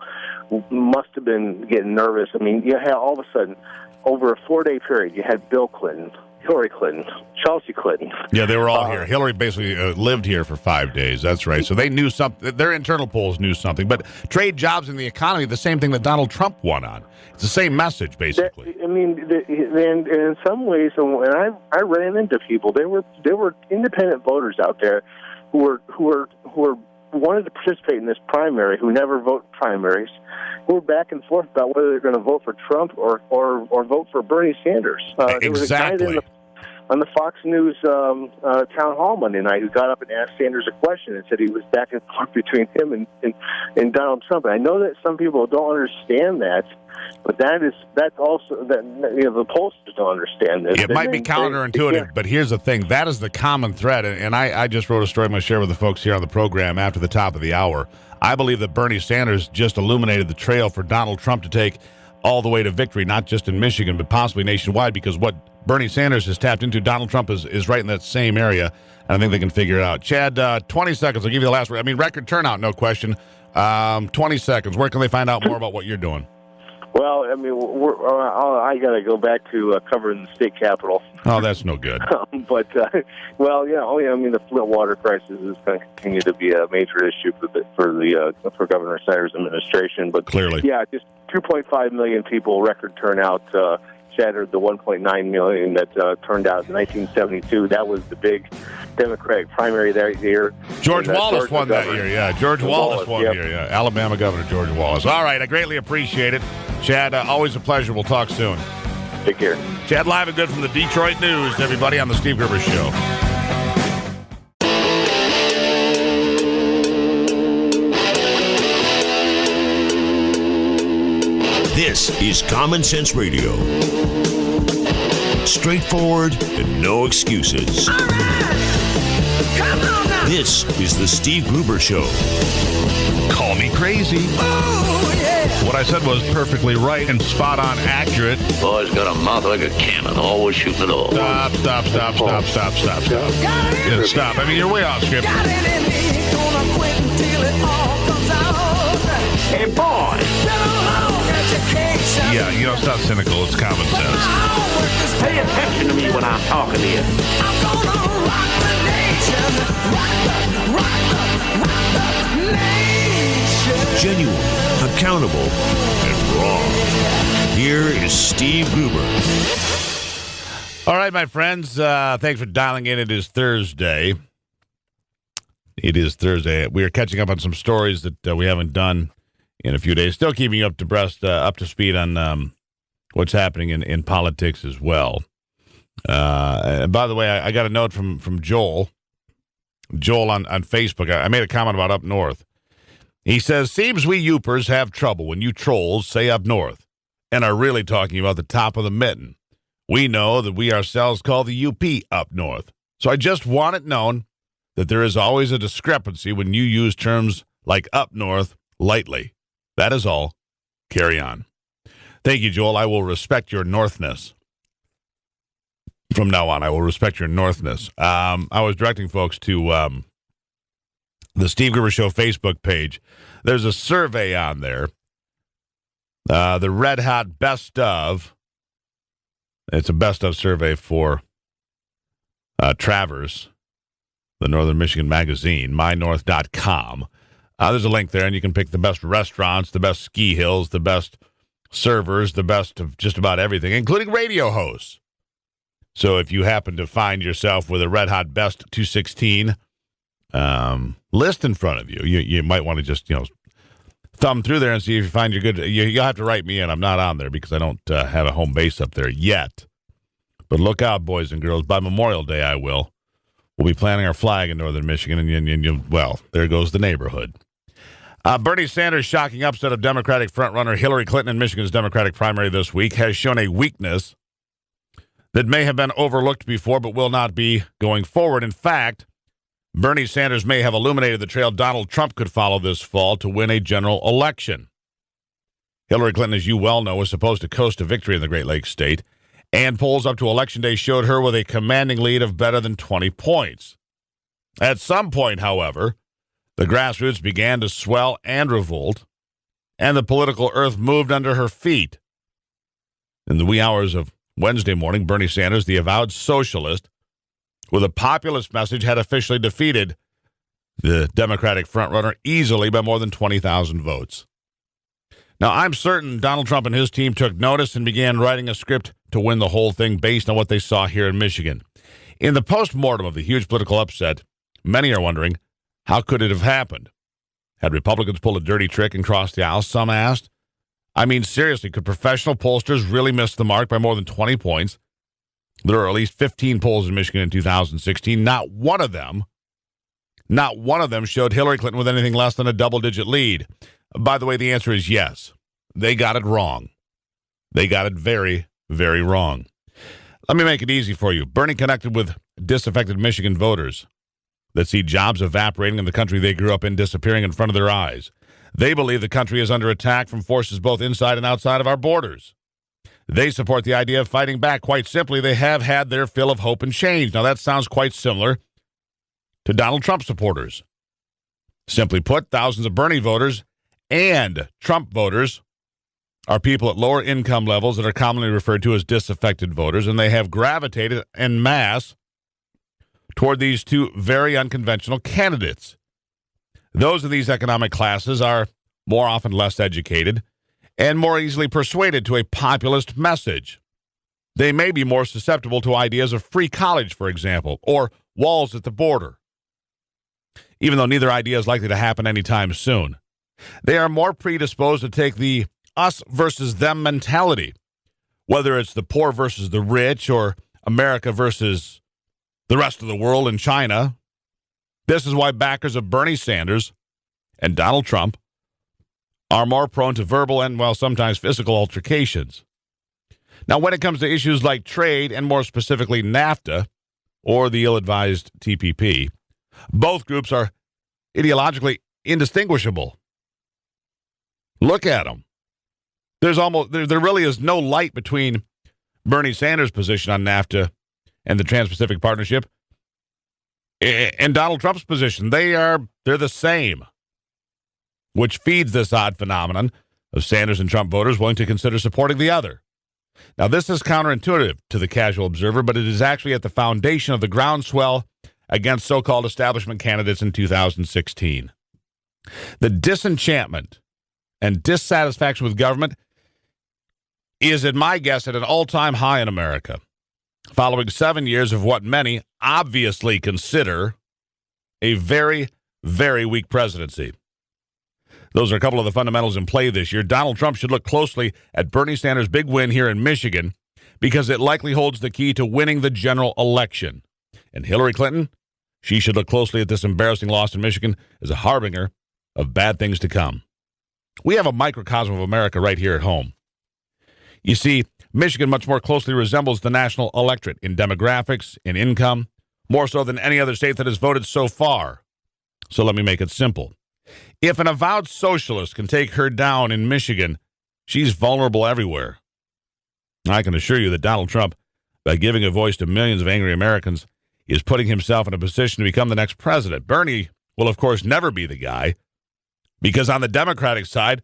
I: must have been getting nervous. I mean, you had all of a sudden over a 4-day period, you had Bill Clinton, Hillary Clinton, Chelsea Clinton. Yeah,
C: they were all here. Hillary basically lived here for 5 days. That's right. So they knew something. Their internal polls knew something. But trade, jobs, and the economy, the same thing that Donald Trump won on. It's the same message, basically.
I: And in some ways, and I ran into people. There were independent voters out there who wanted to participate in this primary, who never vote primaries, who were back and forth about whether they're going to vote for Trump or vote for Bernie Sanders.
C: Exactly.
I: There was a guy on the Fox News town hall Monday night who got up and asked Sanders a question and said he was back and forth between him and Donald Trump. And I know that some people don't understand that, but that's also that the pollsters don't understand this.
C: It might be counterintuitive, but here's the thing: that is the common thread. And I just wrote a story I'm going to share with the folks here on the program after the top of the hour. I believe that Bernie Sanders just illuminated the trail for Donald Trump to take all the way to victory, not just in Michigan, but possibly nationwide, because what Bernie Sanders has tapped into, Donald Trump is right in that same area, and I think they can figure it out. Chad, 20 seconds. I'll give you the last word. I mean, record turnout, no question. 20 seconds. Where can they find out more about what you're doing?
I: Well, I mean, I got to go back to covering the state capitol.
C: Oh, that's no good.
I: But I mean, the Flint water crisis is going to continue to be a major issue for Governor Snyder's administration. But
C: clearly,
I: yeah, just 2.5 million people, record turnout, shattered the 1.9 million that turned out in 1972. That was the big Democratic primary that year.
C: George Wallace won that year, yeah. George Wallace won here, yeah. Alabama Governor George Wallace. All right, I greatly appreciate it. Chad, always a pleasure. We'll talk soon.
I: Take care.
C: Chad Livengood from the Detroit News, everybody on the Steve Gruber Show.
A: This is Common Sense Radio. Straightforward and no excuses.
B: All right. Come on now.
A: This is the Steve Gruber Show.
C: Call me crazy.
B: Oh, yeah.
C: What I said was perfectly right and spot on accurate.
D: Boy's got a mouth like a cannon, always shooting it all.
C: Stop. Yeah, stop. I mean, you're way off script.
B: Got it in me, gonna quit until it all comes out.
D: Hey, boy!
C: Yeah, it's not cynical. It's common sense.
D: Pay attention to me when I'm talking to you.
B: I'm gonna rock the nation. Rock the nation.
A: Genuine, accountable, and raw. Here is Steve Gruber.
C: All right, my friends. Thanks for dialing in. It is Thursday. We are catching up on some stories that we haven't done in a few days. Still keeping you up to speed on what's happening in politics as well. And by the way, I got a note from Joel. Joel on Facebook. I made a comment about up north. He says, seems we Yoopers have trouble when you trolls say up north and are really talking about the top of the mitten. We know that we ourselves call the UP up north. So I just want it known that there is always a discrepancy when you use terms like up north lightly. That is all. Carry on. Thank you, Joel. I will respect your northness. From now on, I will respect your northness. I was directing folks to the Steve Gruber Show Facebook page. There's a survey on there. The Red Hot Best Of. It's a Best Of survey for Travers, the Northern Michigan magazine, mynorth.com. There's a link there, and you can pick the best restaurants, the best ski hills, the best servers, the best of just about everything, including radio hosts. So if you happen to find yourself with a Red Hot Best 216 list in front of you, you might want to just, thumb through there and see if you find you're good. You'll have to write me in. I'm not on there because I don't have a home base up there yet. But look out, boys and girls. By Memorial Day, I will. We'll be planting our flag in northern Michigan, and well, there goes the neighborhood. Bernie Sanders' shocking upset of Democratic frontrunner Hillary Clinton in Michigan's Democratic primary this week has shown a weakness that may have been overlooked before but will not be going forward. In fact, Bernie Sanders may have illuminated the trail Donald Trump could follow this fall to win a general election. Hillary Clinton, as you well know, was supposed to coast to victory in the Great Lakes state, and polls up to Election Day showed her with a commanding lead of better than 20 points. At some point, however, the grassroots began to swell and revolt, and the political earth moved under her feet. In the wee hours of Wednesday morning, Bernie Sanders, the avowed socialist, with a populist message, had officially defeated the Democratic frontrunner easily by more than 20,000 votes. Now, I'm certain Donald Trump and his team took notice and began writing a script to win the whole thing based on what they saw here in Michigan. In the post-mortem of the huge political upset, many are wondering, how could it have happened? Had Republicans pulled a dirty trick and crossed the aisle, some asked? I mean, seriously, could professional pollsters really miss the mark by more than 20 points? There are at least 15 polls in Michigan in 2016. Not one of them showed Hillary Clinton with anything less than a double-digit lead. By the way, the answer is yes. They got it wrong. They got it very, very wrong. Let me make it easy for you. Bernie connected with disaffected Michigan voters that see jobs evaporating in the country they grew up in disappearing in front of their eyes. They believe the country is under attack from forces both inside and outside of our borders. They support the idea of fighting back. Quite simply, they have had their fill of hope and change. Now, that sounds quite similar to Donald Trump supporters. Simply put, thousands of Bernie voters and Trump voters are people at lower income levels that are commonly referred to as disaffected voters, and they have gravitated en masse toward these two very unconventional candidates. Those of these economic classes are more often less educated and more easily persuaded to a populist message. They may be more susceptible to ideas of free college, for example, or walls at the border, even though neither idea is likely to happen anytime soon. They are more predisposed to take the us versus them mentality, whether it's the poor versus the rich or America versus the rest of the world and China. This is why backers of Bernie Sanders and Donald Trump are more prone to verbal and, well, sometimes physical altercations. Now, when it comes to issues like trade, and more specifically NAFTA, or the ill-advised TPP, both groups are ideologically indistinguishable. Look at them. There really is no light between Bernie Sanders' position on NAFTA and the Trans-Pacific Partnership and Donald Trump's position. They're the same, which feeds this odd phenomenon of Sanders and Trump voters willing to consider supporting the other. Now, this is counterintuitive to the casual observer, but it is actually at the foundation of the groundswell against so-called establishment candidates in 2016. The disenchantment and dissatisfaction with government is, at my guess, at an all-time high in America, following 7 years of what many obviously consider a very, very weak presidency. Those are a couple of the fundamentals in play this year. Donald Trump should look closely at Bernie Sanders' big win here in Michigan because it likely holds the key to winning the general election. And Hillary Clinton, she should look closely at this embarrassing loss in Michigan as a harbinger of bad things to come. We have a microcosm of America right here at home. You see, Michigan much more closely resembles the national electorate in demographics, in income, more so than any other state that has voted so far. So let me make it simple. If an avowed socialist can take her down in Michigan, she's vulnerable everywhere. I can assure you that Donald Trump, by giving a voice to millions of angry Americans, is putting himself in a position to become the next president. Bernie will, of course, never be the guy, because on the Democratic side,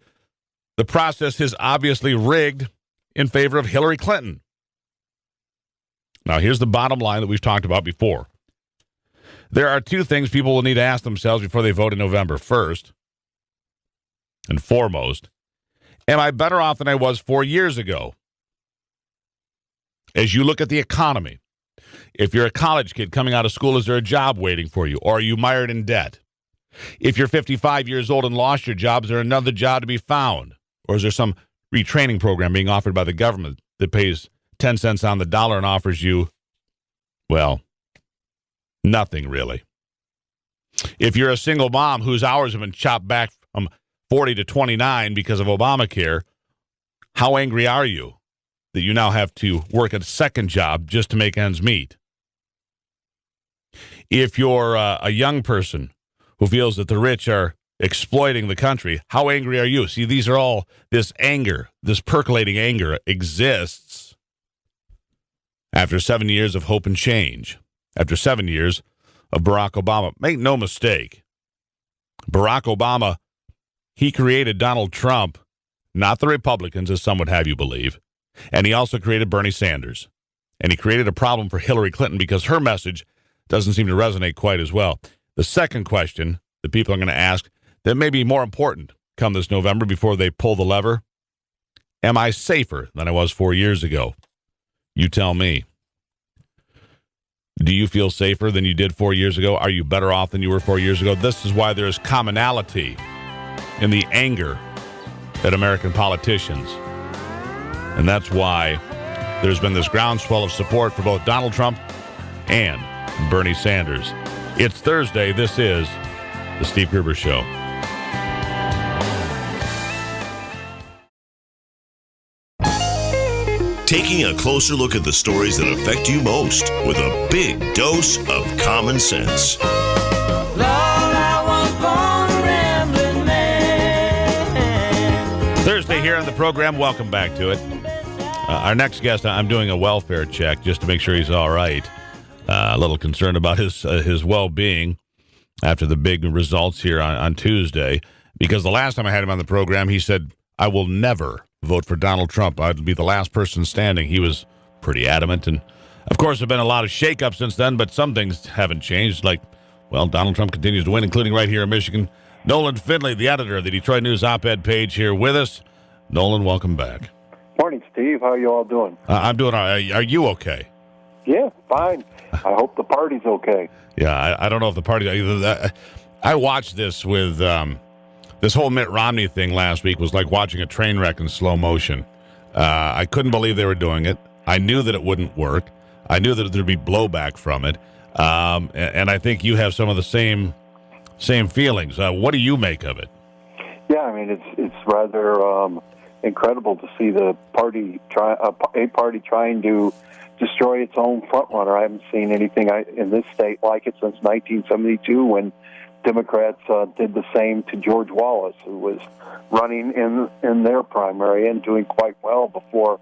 C: the process is obviously rigged in favor of Hillary Clinton. Now, here's the bottom line that we've talked about before. There are two things people will need to ask themselves before they vote in November. First, and foremost, am I better off than I was 4 years ago? As you look at the economy, if you're a college kid coming out of school, is there a job waiting for you, or are you mired in debt? If you're 55 years old and lost your job, is there another job to be found? Or is there some retraining program being offered by the government that pays 10 cents on the dollar and offers you, well, nothing really? If you're a single mom whose hours have been chopped back from 40 to 29 because of Obamacare, how angry are you that you now have to work a second job just to make ends meet? If you're a young person who feels that the rich are exploiting the country, how angry are you? See, these are all, this anger, this percolating anger exists after 7 years of hope and change, after 7 years of Barack Obama. Make no mistake, Barack Obama, he created Donald Trump, not the Republicans, as some would have you believe, and he also created Bernie Sanders. And he created a problem for Hillary Clinton because her message doesn't seem to resonate quite as well. The second question that people are going to ask that may be more important come this November before they pull the lever, am I safer than I was 4 years ago? You tell me. Do you feel safer than you did 4 years ago? Are you better off than you were 4 years ago? This is why there is commonality in the anger at American politicians. And that's why there's been this groundswell of support for both Donald Trump and Bernie Sanders. It's Thursday. This is The Steve Gruber Show.
A: Taking a closer look at the stories that affect you most with a big dose of common sense.
C: Thursday here on the program. Welcome back to it. Our next guest, I'm doing a welfare check just to make sure he's all right. A little concerned about his well-being after the big results here on Tuesday, because the last time I had him on the program, he said, I will never vote for Donald Trump. I'd be the last person standing. He was pretty adamant. And, of course, there have been a lot of shakeup since then, but some things haven't changed. Like, well, Donald Trump continues to win, including right here in Michigan. Nolan Finley, the editor of the Detroit News op-ed page, here with us. Nolan, welcome back.
I: Morning, Steve. How are you all doing?
C: I'm doing all right. Are you okay?
I: Yeah, fine. I hope the party's okay.
C: Yeah, I don't know if the party... I watched this with... This whole Mitt Romney thing last week was like watching a train wreck in slow motion. I couldn't believe they were doing it. I knew that it wouldn't work. I knew that there'd be blowback from it. And I think you have some of the same feelings. What do you make of it?
I: Yeah, I mean, it's rather incredible to see the party a party trying to destroy its own frontrunner. I haven't seen anything in this state like it since 1972 when Democrats did the same to George Wallace, who was running in their primary and doing quite well before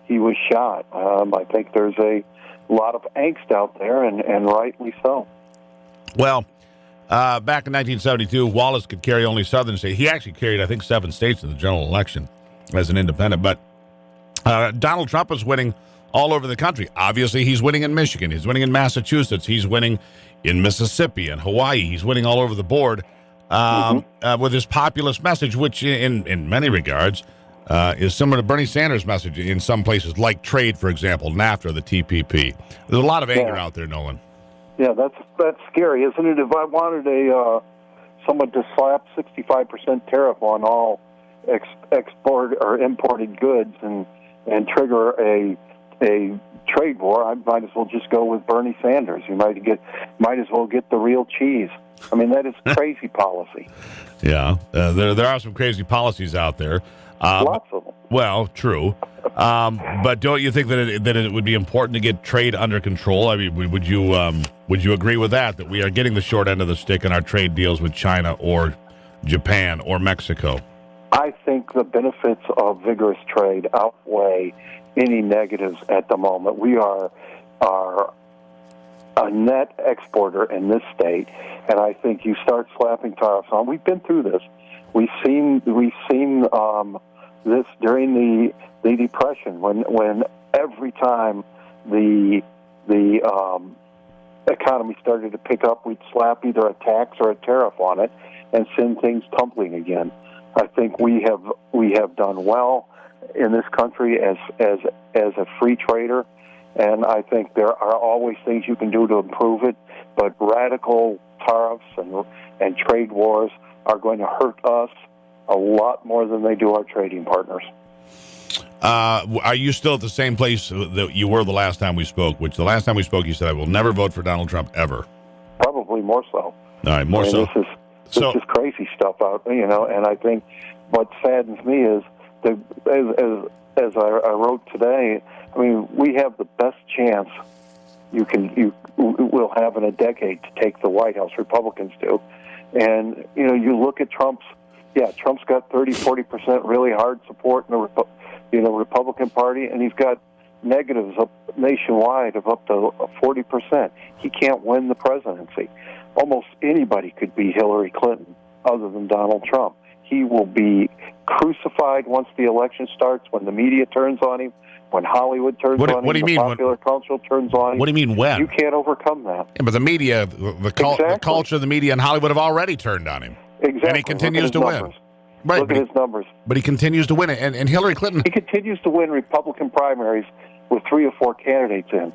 I: he was shot. I think there's a lot of angst out there, and rightly so. Well,
C: back in 1972, Wallace could carry only southern states. He actually carried, I think, 7 states in the general election as an independent. But Donald Trump is winning all over the country. Obviously, he's winning in Michigan. He's winning in Massachusetts. He's winning in Mississippi and Hawaii. He's winning all over the board with his populist message, which in many regards is similar to Bernie Sanders' message in some places, like trade, for example, NAFTA, the TPP. There's a lot of anger out there, Nolan.
I: Yeah, that's scary, isn't it? If I wanted someone to slap 65% tariff on all export or imported goods and trigger a trade war, I might as well just go with Bernie Sanders. You might as well get the real cheese. I mean, that is crazy policy.
C: Yeah, there are some crazy policies out there.
I: Lots of them.
C: Well, true. But don't you think that it would be important to get trade under control? I mean, would you agree with that we are getting the short end of the stick in our trade deals with China or Japan or Mexico?
I: I think the benefits of vigorous trade outweigh any negatives at the moment. We are a net exporter in this state, and I think you start slapping tariffs on. We've been through this. We've seen this during the Depression when every time the economy started to pick up, we'd slap either a tax or a tariff on it and send things tumbling again. I think we have done well in this country as a free trader, and I think there are always things you can do to improve it. But radical tariffs and trade wars are going to hurt us a lot more than they do our trading partners.
C: Are you still at the same place that you were the last time we spoke? Which the last time we spoke, you said, I will never vote for Donald Trump ever.
I: Probably more so.
C: All right, more so.
I: This is crazy stuff out, and I think what saddens me is that, as I wrote today, I mean, we have the best chance you will have in a decade to take the White House. Republicans do. And, you look at Trump's got 30-40% really hard support in the Republican Party, and he's got negatives up nationwide of up to 40%. He can't win the presidency. Almost anybody could be Hillary Clinton other than Donald Trump. He will be crucified once the election starts, when the media turns on him, when Hollywood turns on him, the popular culture turns on him.
C: What do you mean when?
I: You can't overcome that.
C: Yeah, but the media, the culture, the media, and Hollywood have already turned on him.
I: Exactly.
C: And he continues to win. Right,
I: Look at his numbers.
C: But he continues to win it. And Hillary Clinton...
I: He continues to win Republican primaries with 3 or 4 candidates in.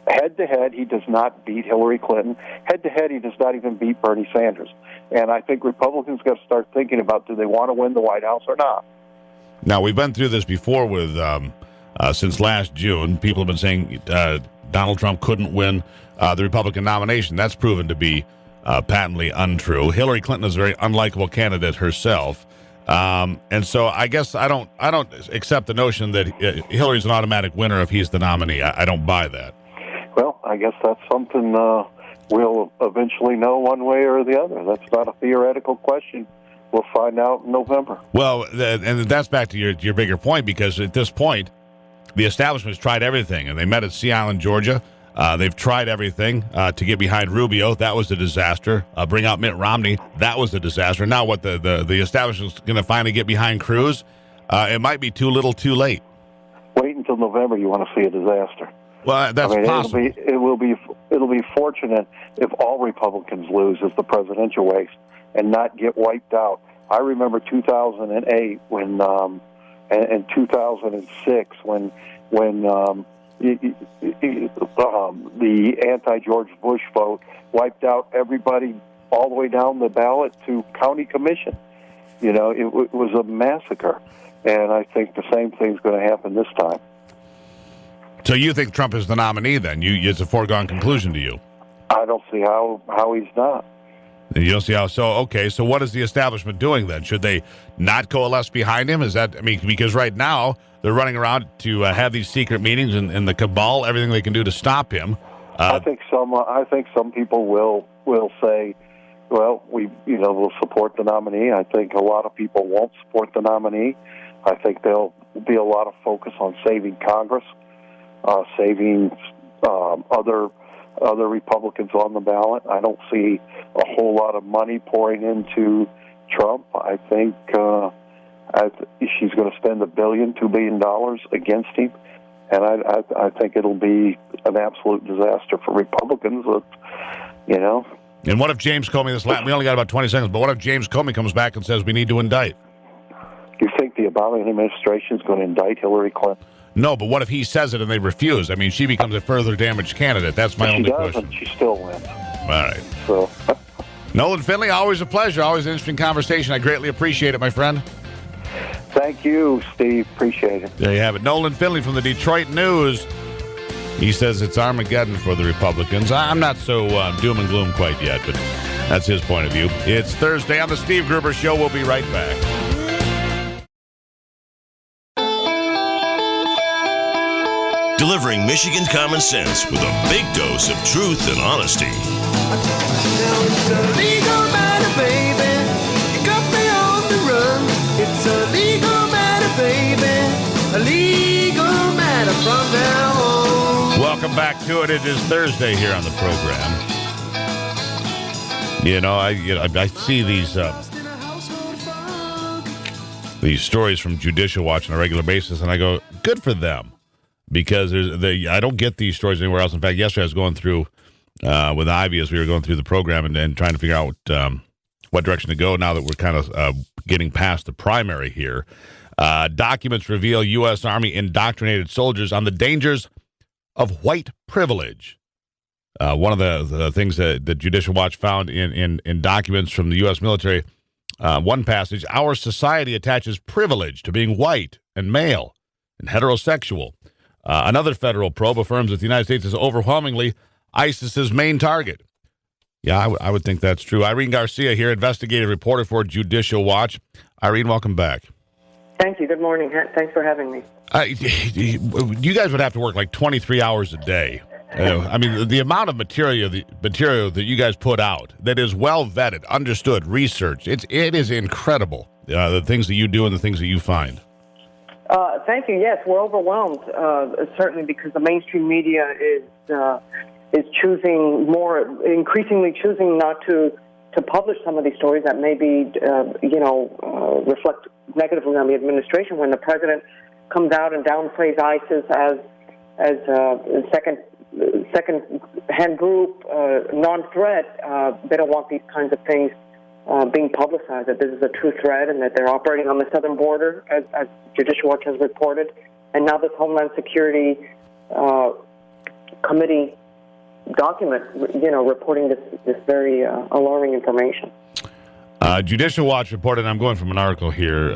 I: Head-to-head, he does not beat Hillary Clinton. Head-to-head, he does not even beat Bernie Sanders. And I think Republicans got to start thinking about, do they want to win the White House or not?
C: Now, we've been through this before with, since last June, people have been saying Donald Trump couldn't win the Republican nomination. That's proven to be patently untrue. Hillary Clinton is a very unlikable candidate herself. And so I guess I don't accept the notion that Hillary's an automatic winner if he's the nominee. I don't buy that.
I: Well, I guess that's something we'll eventually know one way or the other. That's not a theoretical question. We'll find out in November.
C: Well, and that's back to your bigger point, because at this point, the establishment's tried everything, and they met at Sea Island, Georgia. They've tried everything to get behind Rubio. That was a disaster. Bring out Mitt Romney. That was a disaster. Now what the establishment's going to finally get behind Cruz? It might be too little too late.
I: Wait until November. You want to see a disaster.
C: Well, that's possible.
I: It'll be fortunate if all Republicans lose as the presidential race and not get wiped out. I remember 2008 when, and 2006 when the anti-George Bush vote wiped out everybody all the way down the ballot to county commission. It was a massacre, and I think the same thing's going to happen this time.
C: So you think Trump is the nominee then? It's a foregone conclusion to you?
I: I don't see how he's not.
C: You don't see how? So, okay, so what is the establishment doing then? Should they not coalesce behind him? Because right now they're running around to have these secret meetings and the cabal, everything they can do to stop him.
I: I think some people will say, well, we'll support the nominee. I think a lot of people won't support the nominee. I think there'll be a lot of focus on saving Congress, saving other Republicans on the ballot. I don't see a whole lot of money pouring into Trump. I think she's going to spend $2 billion against him, and I think it'll be an absolute disaster for Republicans.
C: And what if James Comey, we only got about 20 seconds, but what if James Comey comes back and says we need to indict?
I: You think the Obama administration is going to indict Hillary Clinton?
C: No, but what if he says it and they refuse? I mean, she becomes a further damaged candidate. That's my only question.
I: She still wins.
C: All right.
I: So,
C: Nolan Finley, always a pleasure. Always an interesting conversation. I greatly appreciate it, my friend.
I: Thank you, Steve. Appreciate it.
C: There you have it. Nolan Finley from the Detroit News. He says it's Armageddon for the Republicans. I'm not so doom and gloom quite yet, but that's his point of view. It's Thursday on the Steve Gruber Show. We'll be right back.
A: Delivering Michigan common sense with a big dose of truth and honesty.
B: Now it's a legal matter, baby. You got me on the run. It's a legal matter, baby. A legal matter from now on.
C: Welcome back to it. It is Thursday here on the program. I see these stories from Judicial Watch on a regular basis, and I go, good for them. Because I don't get these stories anywhere else. In fact, yesterday I was going through with Ivy as we were going through the program and trying to figure out what direction to go now that we're kind of getting past the primary here. Documents reveal U.S. Army indoctrinated soldiers on the dangers of white privilege. One of the things that Judicial Watch found in documents from the U.S. military, one passage, our society attaches privilege to being white and male and heterosexual. Another federal probe affirms that the United States is overwhelmingly ISIS's main target. Yeah, I would think that's true. Irene Garcia here, investigative reporter for Judicial Watch. Irene, welcome back.
J: Thank you. Good morning. Thanks for having me.
C: You guys would have to work like 23 hours a day. I mean, the amount of material that you guys put out that is well vetted, understood, researched, it is incredible, the things that you do and the things that you find.
J: Thank you. Yes, we're overwhelmed, certainly because the mainstream media is increasingly choosing not to publish some of these stories that maybe, reflect negatively on the administration. When the president comes out and downplays ISIS as a second-hand group, non-threat, they don't want these kinds of things being publicized, that this is a true threat and that they're operating on the southern border, as Judicial Watch has reported. And now this Homeland Security Committee document, reporting this very alarming information.
C: Judicial Watch reported, and I'm going from an article here,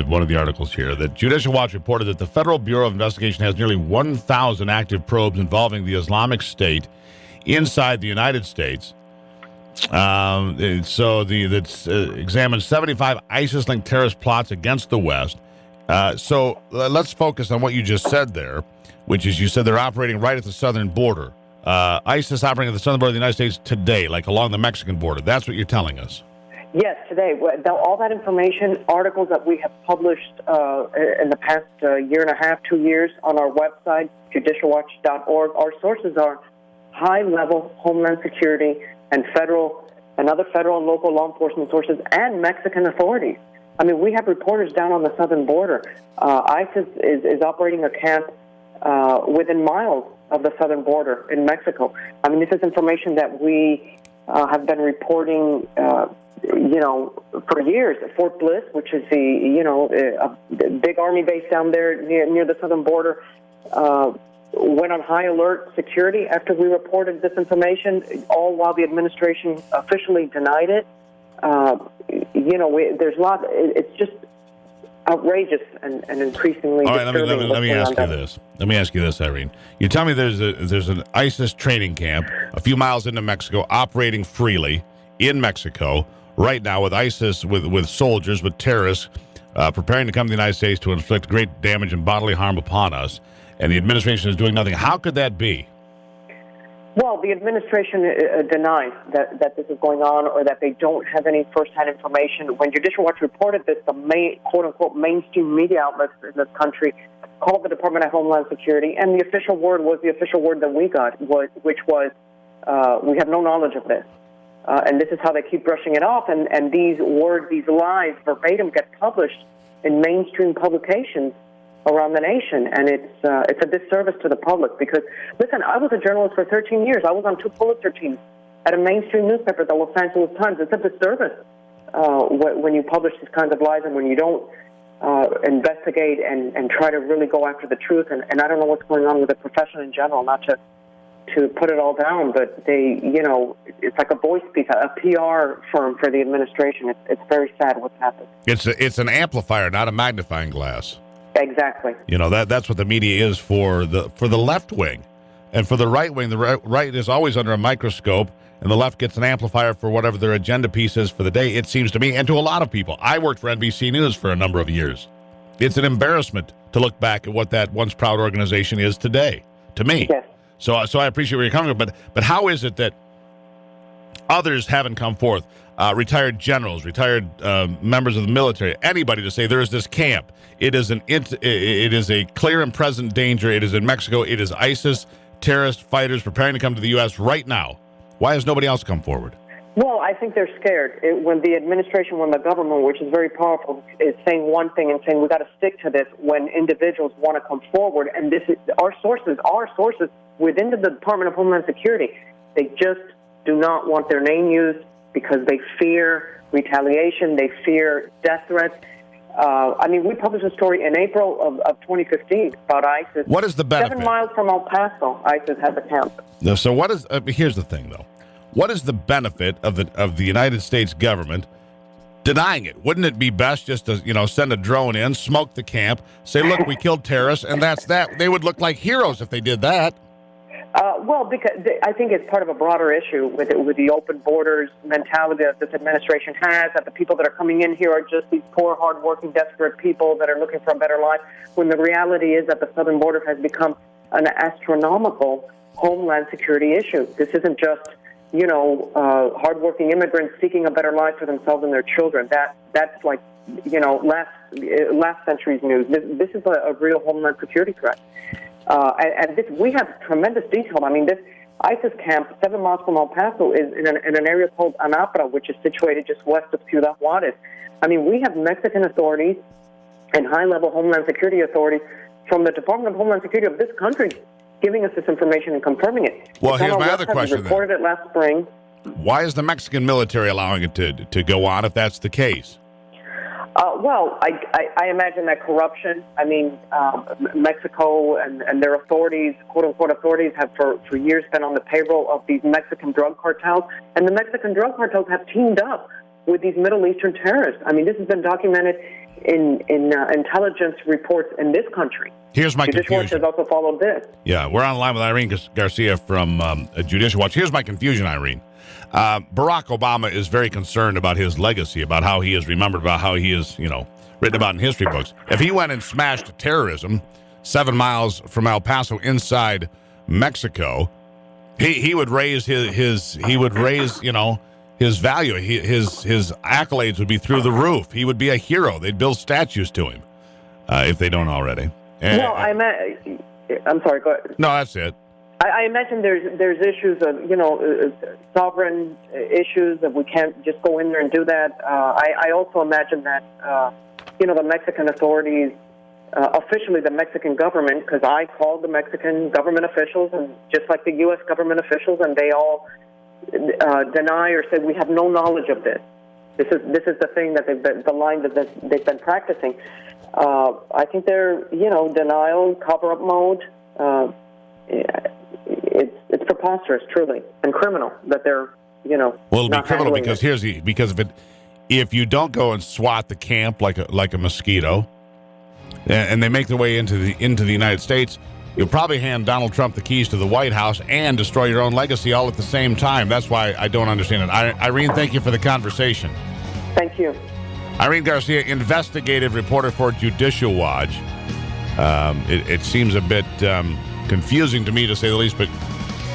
C: one of the articles here, that Judicial Watch reported that the Federal Bureau of Investigation has nearly 1,000 active probes involving the Islamic State inside the United States. That's examined 75 ISIS-linked terrorist plots against the West. So let's focus on what you just said there, which is you said they're operating right at the southern border. ISIS operating at the southern border of the United States today, like along the Mexican border. That's what you're telling us.
J: Yes, today. All that information, articles that we have published in the past year and a half, 2 years on our website, judicialwatch.org. Our sources are high-level Homeland Security and other federal and local law enforcement sources and Mexican authorities. I mean, we have reporters down on the southern border. ISIS is operating a camp within miles of the southern border in Mexico. I mean, this is information that we have been reporting for years. At Fort Bliss, which is a big army base down there near the southern border, went on high alert security after we reported this information, all while the administration officially denied it. There's a lot. It's just outrageous and increasingly disturbing.
C: All right, let me ask you this. Let me ask you this, Irene. You tell me there's an ISIS training camp a few miles into Mexico operating freely in Mexico right now with ISIS, with soldiers, with terrorists preparing to come to the United States to inflict great damage and bodily harm upon us, and the administration is doing nothing. How could that be?
J: Well, the administration denies that this is going on or that they don't have any first-hand information. When Judicial Watch reported this, the quote-unquote mainstream media outlets in this country called the Department of Homeland Security, and the official word was the official word that we got, which was, we have no knowledge of this. And this is how they keep brushing it off, and these lies verbatim get published in mainstream publications around the nation, and it's a disservice to the public because, listen, I was a journalist for 13 years. I was on 2 Pulitzer teams at a mainstream newspaper, the Los Angeles Times. It's a disservice when you publish these kinds of lies and when you don't investigate and try to really go after the truth. And I don't know what's going on with the profession in general, not to put it all down, but they, it's like a voice piece, a PR firm for the administration. It's very sad what's happened.
C: It's an amplifier, not a magnifying glass.
J: Exactly.
C: That's what the media is for the left wing, and for the right wing. The right is always under a microscope, and the left gets an amplifier for whatever their agenda piece is for the day. It seems to me, and to a lot of people. I worked for NBC News for a number of years. It's an embarrassment to look back at what that once proud organization is today. To me.
J: Yes.
C: So I appreciate where you're coming from, but how is it that others haven't come forth? Retired generals, retired members of the military, anybody to say there is this camp. It is a clear and present danger. It is in Mexico. It is ISIS terrorist fighters preparing to come to the U.S. right now. Why has nobody else come forward?
J: Well, I think they're scared. When the administration, when the government, which is very powerful, is saying one thing and saying we got to stick to this, when individuals want to come forward, and this is our sources within the Department of Homeland Security, they just do not want their name used because they fear retaliation, they fear death threats. I mean, we published a story in April of 2015 about ISIS.
C: What is the benefit?
J: 7 miles from El Paso, ISIS has a camp.
C: No, so what is? Here's the thing, though. What is the benefit of the United States government denying it? Wouldn't it be best just to send a drone in, smoke the camp, say, "Look, we killed terrorists," and that's that? They would look like heroes if they did that.
J: Well, because I think it's part of a broader issue with the open borders mentality that this administration has, that the people that are coming in here are just these poor, hardworking, desperate people that are looking for a better life, when the reality is that the southern border has become an astronomical homeland security issue. This isn't just, hardworking immigrants seeking a better life for themselves and their children. That's like, last century's news. This is a real homeland security threat. And we have tremendous detail. I mean, this ISIS camp, 7 miles from El Paso, is in an area called Anapra, which is situated just west of Ciudad Juarez. I mean, we have Mexican authorities and high-level Homeland Security authorities from the Department of Homeland Security of this country giving us this information and confirming it.
C: Well, here's my other question.
J: We reported it last spring.
C: Why is the Mexican military allowing it to go on if that's the case?
J: Well, I imagine that corruption. I mean, Mexico and their authorities, quote-unquote authorities, have for years been on the payroll of these Mexican drug cartels, and the Mexican drug cartels have teamed up with these Middle Eastern terrorists. I mean, this has been documented in intelligence reports in this country.
C: Here's my
J: Judicial
C: confusion.
J: Watch has also followed this.
C: Yeah, we're on the line with Irene Garcia from Judicial Watch. Here's my confusion, Irene. Barack Obama is very concerned about his legacy, about how he is remembered, about how he is, written about in history books. If he went and smashed terrorism 7 miles from El Paso inside Mexico, he would raise his value. His accolades would be through the roof. He would be a hero. They'd build statues to him if they don't already.
J: Well, I'm sorry. Go ahead.
C: No, that's it.
J: I imagine there's issues of sovereign issues that we can't just go in there and do that. I also imagine that the Mexican authorities, officially the Mexican government, because I called the Mexican government officials, and just like the U.S. government officials, and they all deny or say we have no knowledge of this. This is the thing that the line that they've been practicing. I think they're denial, cover-up mode. It's preposterous, truly, and criminal that they're
C: Well, it'll be criminal because
J: it.
C: If you don't go and swat the camp like a mosquito, and they make their way into the United States, you'll probably hand Donald Trump the keys to the White House and destroy your own legacy all at the same time. That's why I don't understand it. Irene, thank you for the conversation.
J: Thank you.
C: Irene Garcia, investigative reporter for Judicial Watch. It seems a bit confusing to me, to say the least, but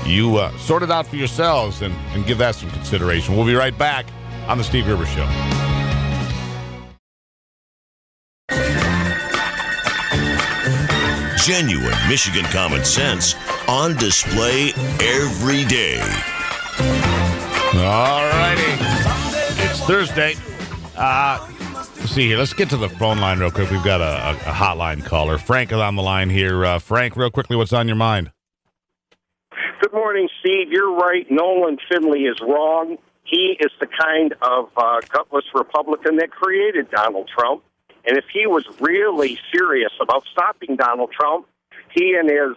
C: you sort it out for yourselves and give that some consideration. We'll be right back on The Steve Gruber Show.
A: Genuine Michigan common sense on display every day.
C: All righty. It's Thursday. Let's see here. Let's get to the phone line real quick. We've got a hotline caller. Frank is on the line here. Frank, real quickly, what's on your mind?
K: Good morning, Steve. You're right. Nolan Finley is wrong. He is the kind of gutless Republican that created Donald Trump. And if he was really serious about stopping Donald Trump, he and his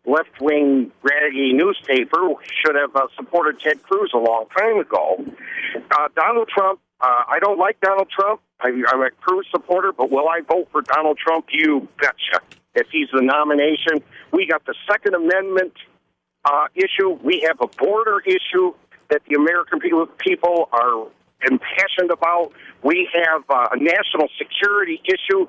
K: left-wing raggy newspaper should have supported Ted Cruz a long time ago. Donald Trump, I don't like Donald Trump. I'm a Cruz supporter, but will I vote for Donald Trump? You betcha. If he's the nomination, we got the Second Amendment issue. We have a border issue that the American people are impassioned about. We have a national security issue.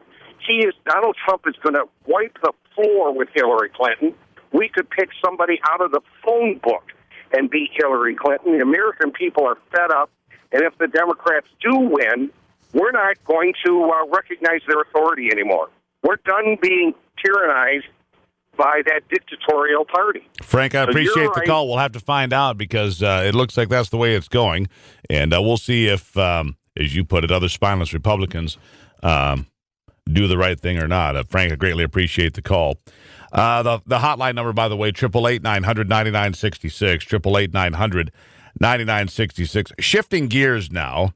K: Donald Trump is going to wipe the floor with Hillary Clinton. We could pick somebody out of the phone book and beat Hillary Clinton. The American people are fed up, and if the Democrats do win, we're not going to recognize their authority anymore. We're done being tyrannized by that dictatorial party.
C: Frank, I appreciate the call. We'll have to find out because it looks like that's the way it's going. And we'll see if, as you put it, other spineless Republicans do the right thing or not. Frank, I greatly appreciate the call. The hotline number, by the way, 888-900-9966, $99.66. Shifting gears now,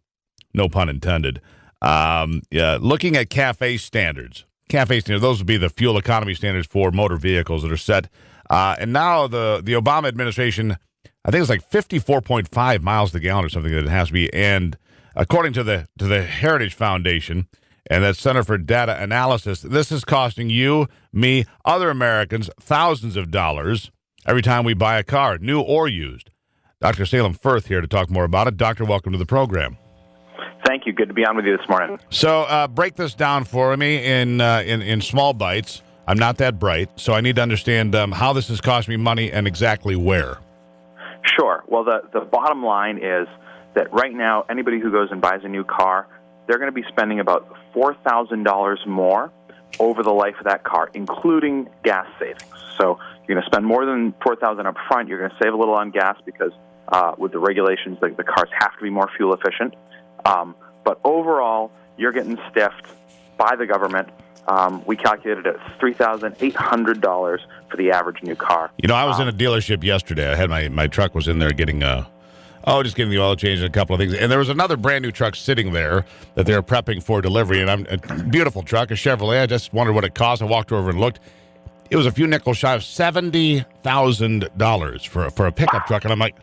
C: no pun intended. Looking at CAFE standards. CAFE standards, those would be the fuel economy standards for motor vehicles that are set. And now the Obama administration, I think it's like 54.5 miles to the gallon or something that it has to be. And according to the Heritage Foundation and that Center for Data Analysis, this is costing you, me, other Americans thousands of dollars every time we buy a car, new or used. Dr. Salim Furth here to talk more about it. Doctor, welcome to the program.
L: Thank you. Good to be on with you this morning.
C: So break this down for me in small bites. I'm not that bright, so I need to understand how this is costing me money and exactly where.
L: Sure. Well, the bottom line is that right now, anybody who goes and buys a new car, they're going to be spending about $4,000 more over the life of that car, including gas savings. So you're going to spend more than $4,000 up front. You're going to save a little on gas because with the regulations, the cars have to be more fuel efficient. But overall, you're getting stiffed by the government. We calculated it at $3,800 for the average new car.
C: You know, I was in a dealership yesterday. I had my truck was in there getting just getting the oil change and a couple of things. And there was another brand new truck sitting there that they were prepping for delivery. And a beautiful truck, a Chevrolet. I just wondered what it cost. I walked over and looked. It was a few nickels shy of $70,000 for a pickup truck. And I'm like,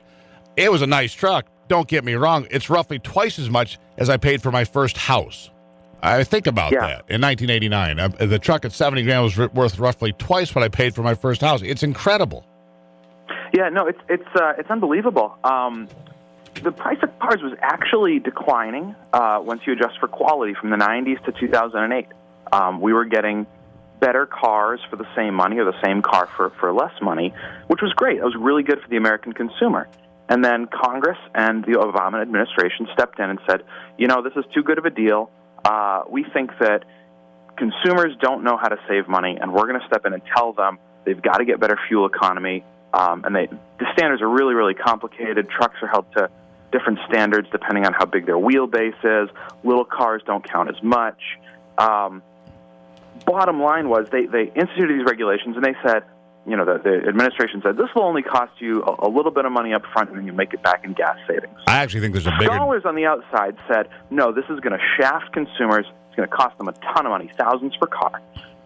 C: it was a nice truck. Don't get me wrong. It's roughly twice as much as I paid for my first house. I think about that. In 1989, the truck at $70,000 was worth roughly twice what I paid for my first house. It's incredible.
L: Yeah, no, it's unbelievable. The price of cars was actually declining once you adjust for quality from the 90s to 2008. We were getting better cars for the same money or the same car for less money, which was great. It was really good for the American consumer. And then Congress and the Obama administration stepped in and said, this is too good of a deal. We think that consumers don't know how to save money, and we're going to step in and tell them they've got to get better fuel economy. And the standards are really, really complicated. Trucks are held to different standards depending on how big their wheelbase is. Little cars don't count as much. Bottom line was they instituted these regulations, and they said, the administration said, this will only cost you a little bit of money up front, and then you make it back in gas savings.
C: I actually think there's a bigger...
L: Scholars on the outside said, no, this is going to shaft consumers. It's going to cost them a ton of money, thousands per car.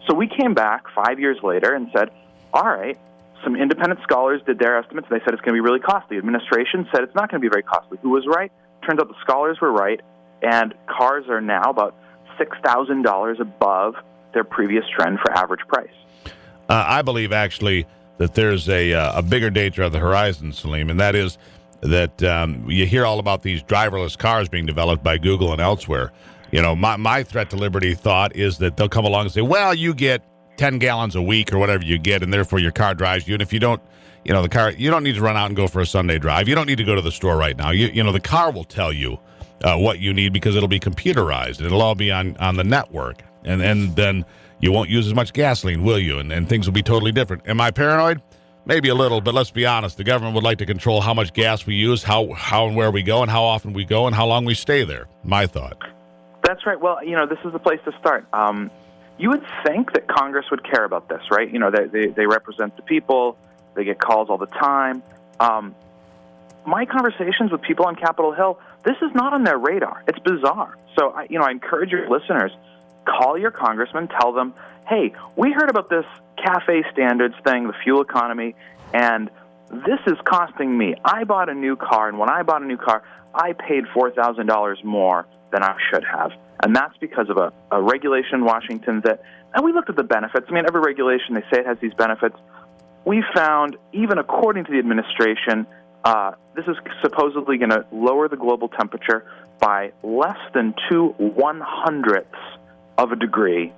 L: So we came back 5 years later and said, all right, some independent scholars did their estimates. They said it's going to be really costly. Administration said it's not going to be very costly. Who was right? Turns out the scholars were right, and cars are now about $6,000 above their previous trend for average price.
C: I believe, actually, that there's a bigger danger on the horizon, Salim, and that is that you hear all about these driverless cars being developed by Google and elsewhere. My threat to liberty thought is that they'll come along and say, well, you get 10 gallons a week or whatever you get, and therefore your car drives you. And if you don't, the car, you don't need to run out and go for a Sunday drive. You don't need to go to the store right now. The car will tell you what you need because it'll be computerized. It'll all be on the network. And then you won't use as much gasoline, will you? And things will be totally different. Am I paranoid? Maybe a little, but let's be honest. The government would like to control how much gas we use, how and where we go, and how often we go, and how long we stay there. My thought.
L: That's right. Well, this is the place to start. You would think that Congress would care about this, right? They represent the people. They get calls all the time. My conversations with people on Capitol Hill, this is not on their radar. It's bizarre. So, I encourage your listeners, call your congressman, tell them, hey, we heard about this CAFE standards thing, the fuel economy, and this is costing me. I bought a new car, and when I bought a new car, I paid $4,000 more than I should have. And that's because of a regulation in Washington and we looked at the benefits. I mean, every regulation, they say it has these benefits. We found, even according to the administration, this is supposedly going to lower the global temperature by less than 2/100ths of a degree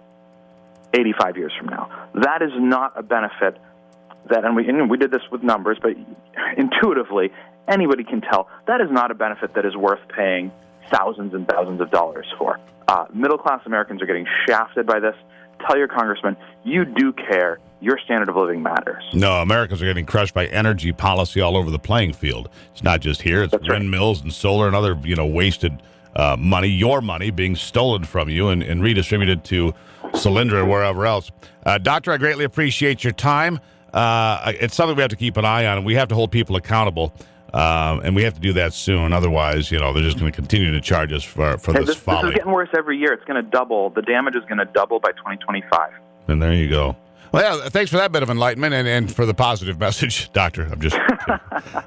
L: 85 years from now. That is not a benefit and we did this with numbers, but intuitively, anybody can tell that is not a benefit that is worth paying thousands and thousands of dollars for. Middle-class Americans are getting shafted by this. Tell your congressman, you do care. Your standard of living matters. No,
C: Americans are getting crushed by energy policy all over the playing field. It's not just here. It's windmills and solar and other, wasted money, your money being stolen from you and redistributed to Solyndra and wherever else. Doctor, I greatly appreciate your time. It's something we have to keep an eye on, and we have to hold people accountable. And we have to do that soon. Otherwise, they're just going to continue to charge us for this folly.
L: This is getting worse every year. It's going to double. The damage is going to double by 2025.
C: And there you go. Well, yeah, thanks for that bit of enlightenment and for the positive message, Doctor. I'm just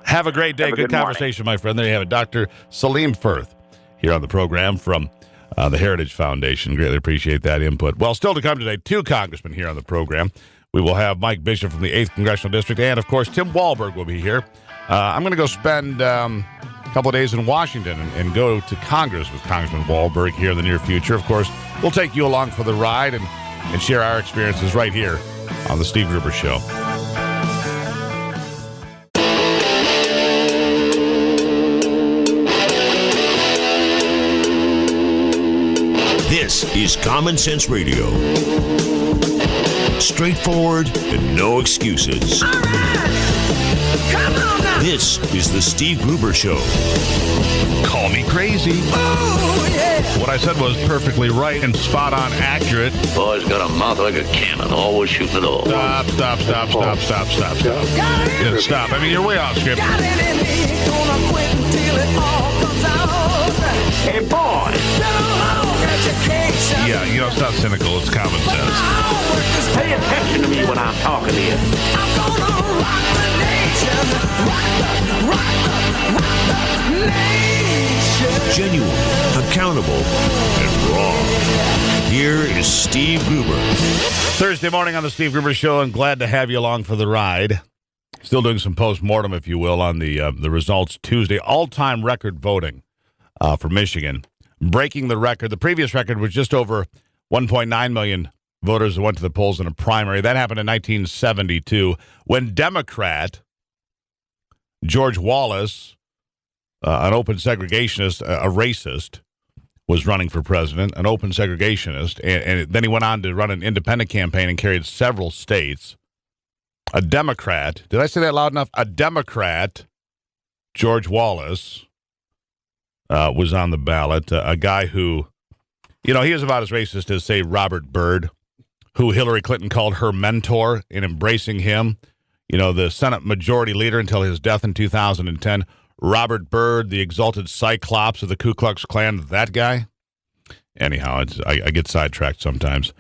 C: have a great day. Good conversation, my friend. There you have it. Dr. Salim Furth here on the program from the Heritage Foundation. Greatly appreciate that input. Well, still to come today, 2 congressmen here on the program. We will have Mike Bishop from the 8th Congressional District, and, of course, Tim Walberg will be here. I'm going to go spend a couple of days in Washington and go to Congress with Congressman Walberg here in the near future. Of course, we'll take you along for the ride and share our experiences right here on the Steve Gruber Show.
A: This is Common Sense Radio. Straightforward and no excuses.
B: All right. Come on now.
A: This is the Steve Gruber Show.
C: Call me crazy.
B: Oh, yeah.
C: What I said was perfectly right and spot on accurate.
D: Boy's got a mouth like a cannon, always shooting it all.
C: Stop. Yeah, stop. I mean, you're way off script.
B: Got it in me. Gonna quit until it all comes out.
D: Hey, boy!
B: Long education.
C: Yeah, it's not cynical. It's common sense.
D: Pay attention to me when I'm talking to you.
B: I'm gonna rock the nation. Rock the nation.
A: Genuine, accountable, and raw. Here is Steve Gruber.
C: Thursday morning on the Steve Gruber Show. I'm glad to have you along for the ride. Still doing some post-mortem, if you will, on the results Tuesday. All-time record voting for Michigan. Breaking the record. The previous record was just over 1.9 million voters that went to the polls in a primary. That happened in 1972 when Democrat George Wallace, an open segregationist, a racist, was running for president, an open segregationist, and then he went on to run an independent campaign and carried several states. A Democrat, did I say that loud enough? A Democrat, George Wallace, was on the ballot. A guy who, he was about as racist as, say, Robert Byrd, who Hillary Clinton called her mentor in embracing him. The Senate Majority Leader until his death in 2010. Robert Byrd, the exalted cyclops of the Ku Klux Klan, that guy. Anyhow, I get sidetracked sometimes.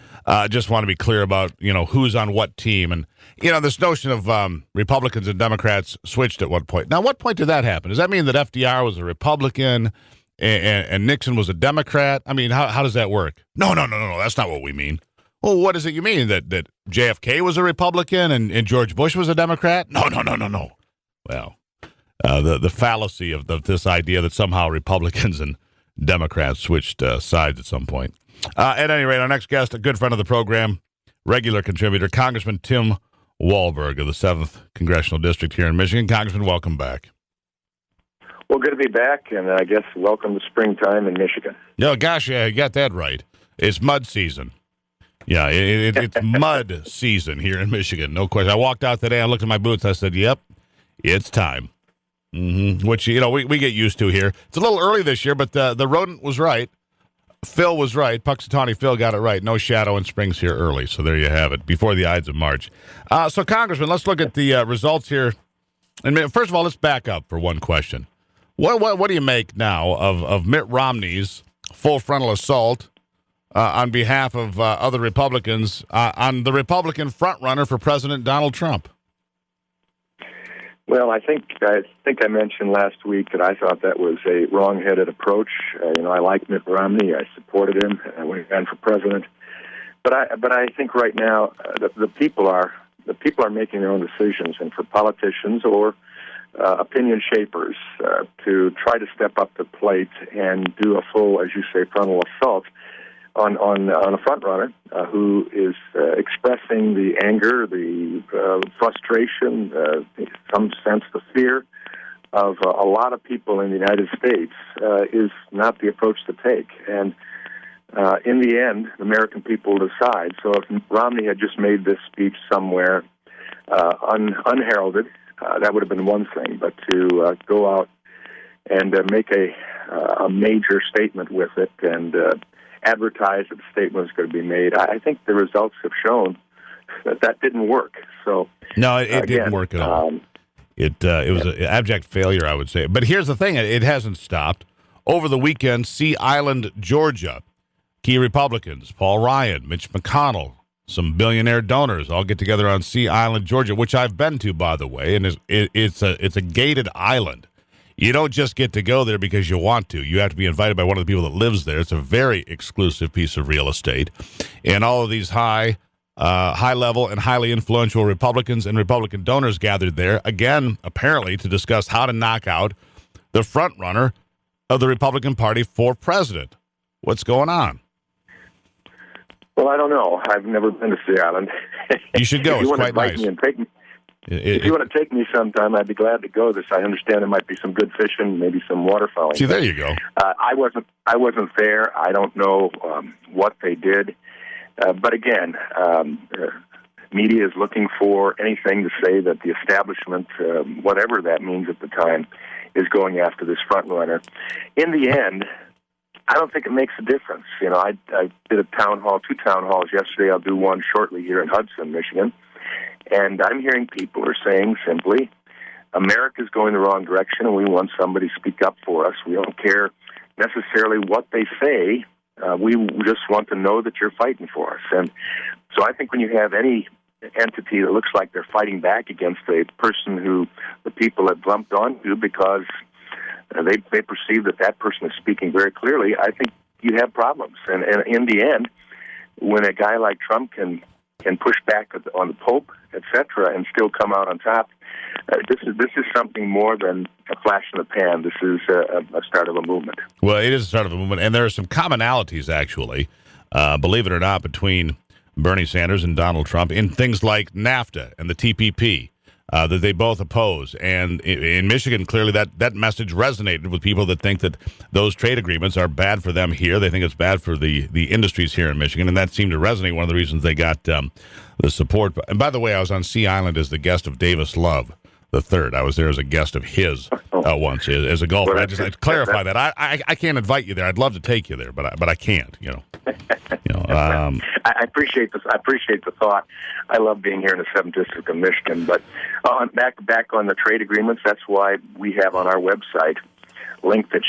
C: Just want to be clear about, who's on what team. And, this notion of Republicans and Democrats switched at what point. Now, what point did that happen? Does that mean that FDR was a Republican and Nixon was a Democrat? I mean, how does that work? No, that's not what we mean. Well, what is it you mean? That JFK was a Republican and George Bush was a Democrat? No. Well, the fallacy of this idea that somehow Republicans and Democrats switched sides at some point. At any rate, our next guest, a good friend of the program, regular contributor, Congressman Tim Walberg of the 7th Congressional District here in Michigan. Congressman, welcome back.
I: Well, good to be back, and I guess welcome to springtime in Michigan.
C: No, gosh, yeah, you got that right. It's mud season. Yeah, it's mud season here in Michigan, no question. I walked out today, I looked at my boots, I said, yep, it's time. Which, we get used to here. It's a little early this year, but the rodent was right. Phil was right. Puxatawny Phil got it right. No shadow in spring's here early, so there you have it, before the Ides of March. So, Congressman, let's look at the results here. And first of all, let's back up for one question. What do you make now of Mitt Romney's full frontal assault on behalf of other Republicans on the Republican frontrunner for President Donald Trump?
I: Well, I think I mentioned last week that I thought that was a wrong-headed approach. I like Mitt Romney. I supported him when he ran for president. But I think right now the people are making their own decisions, and for politicians or opinion shapers to try to step up to the plate and do a full, as you say, frontal assault on a front runner who is expressing the anger, the frustration, some sense the fear of a lot of people in the United States is not the approach to take. And in the end, the American people decide. So if Romney had just made this speech somewhere unheralded, that would have been one thing. But to go out and make a major statement with it and advertise that the statement was going to be made, I think the results have shown that didn't work. So
C: no, it didn't work at all. It was an abject failure, I would say. But here's the thing. It hasn't stopped. Over the weekend, Sea Island, Georgia, key Republicans, Paul Ryan, Mitch McConnell, some billionaire donors all get together on Sea Island, Georgia, which I've been to, by the way, and it's a gated island. You don't just get to go there because you want to. You have to be invited by one of the people that lives there. It's a very exclusive piece of real estate. And all of these high-level and highly influential Republicans and Republican donors gathered there, again, apparently, to discuss how to knock out the front-runner of the Republican Party for president. What's going on?
I: Well, I don't know. I've never been to Sea Island.
C: You should go. It's quite nice.
I: If you want to take me sometime, I'd be glad to go. I understand there might be some good fishing, maybe some waterfowling.
C: See, there you go.
I: I wasn't there. I don't know what they did. But again, media is looking for anything to say that the establishment, whatever that means at the time, is going after this front runner. In the end, I don't think it makes a difference. You know, I did two town halls yesterday. I'll do one shortly here in Hudson, Michigan. And I'm hearing people are saying simply, America's going the wrong direction and we want somebody to speak up for us. We don't care necessarily what they say. We just want to know that you're fighting for us. And so I think when you have any entity that looks like they're fighting back against a person who the people have lumped onto because they perceive that person is speaking very clearly, I think you have problems. And in the end, when a guy like Trump can push back on the Pope, etc., and still come out on top, this is something more than a flash in the pan. This is a start of a movement.
C: Well, it is a start of a movement, and there are some commonalities, actually, believe it or not, between Bernie Sanders and Donald Trump in things like NAFTA and the TPP. That they both oppose. And in Michigan, clearly that message resonated with people that think that those trade agreements are bad for them here. They think it's bad for the industries here in Michigan, and that seemed to resonate. One of the reasons they got the support. And by the way, I was on Sea Island as the guest of Davis Love III. I was there as a guest of his once as a golfer.
I: Well,
C: I'd clarify that. I can't invite you there. I'd love to take you there, but I can't.
I: I appreciate this. I appreciate the thought. I love being here in the 7th District of Michigan. But back on the trade agreements, that's why we have on our website a link that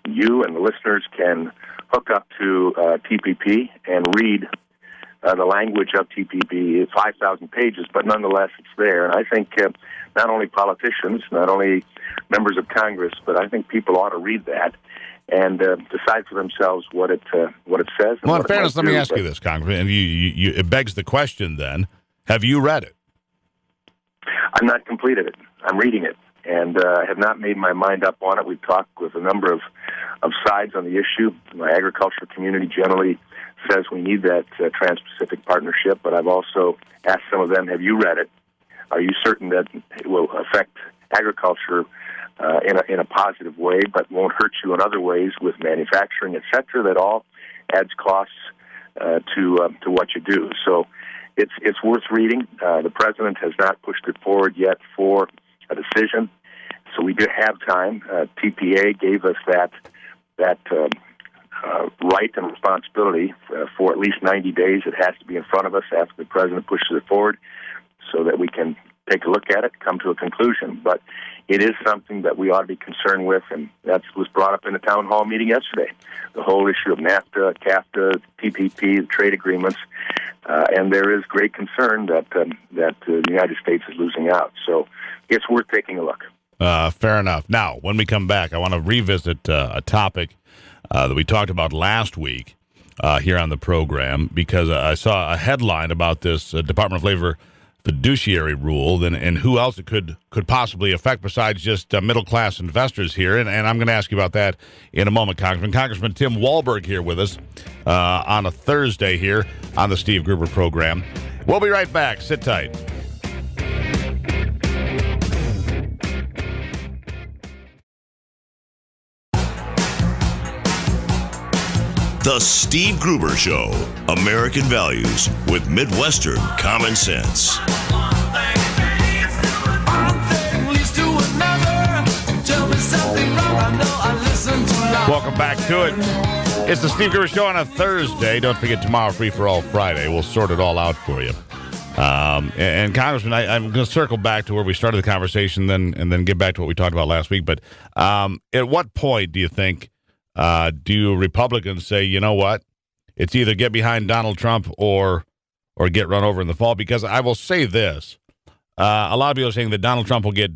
I: you and the listeners can hook up to TPP and read the language of TPP. It's 5,000 pages, but nonetheless, it's there. And I think not only politicians, not only members of Congress, but I think people ought to read that and decide for themselves what it says.
C: Well, in fairness, let me ask you this, Congressman, and it begs the question then, have you read it?
I: I've not completed it. I'm reading it, and I have not made my mind up on it. We've talked with a number of sides on the issue. My agricultural community generally says we need that Trans-Pacific Partnership, but I've also asked some of them, have you read it? Are you certain that it will affect agriculture in a positive way, but won't hurt you in other ways with manufacturing, et cetera? That all adds costs to what you do. So it's worth reading. The president has not pushed it forward yet for a decision, so we do have time. TPA gave us that right and responsibility for at least 90 days. It has to be in front of us after the president pushes it forward so that we can take a look at it, come to a conclusion. But it is something that we ought to be concerned with, and that was brought up in the town hall meeting yesterday. The whole issue of NAFTA, CAFTA, TPP, the trade agreements, and there is great concern that the United States is losing out. So it's worth taking a look.
C: Fair enough. Now, when we come back, I want to revisit a topic that we talked about last week here on the program, because I saw a headline about this Department of Labor fiduciary rule and who else it could possibly affect besides just middle-class investors here. And I'm going to ask you about that in a moment, Congressman. Congressman Tim Walberg here with us on a Thursday here on the Steve Gruber program. We'll be right back. Sit tight.
A: The Steve Gruber Show, American values with Midwestern common sense.
C: Welcome back to it. It's the Steve Gruber Show on a Thursday. Don't forget tomorrow, Free for All Friday. We'll sort it all out for you. And Congressman, I'm going to circle back to where we started the conversation, and then get back to what we talked about last week. But at what point do you think do Republicans say, you know what, it's either get behind Donald Trump or get run over in the fall? Because I will say this. A lot of people are saying that Donald Trump will get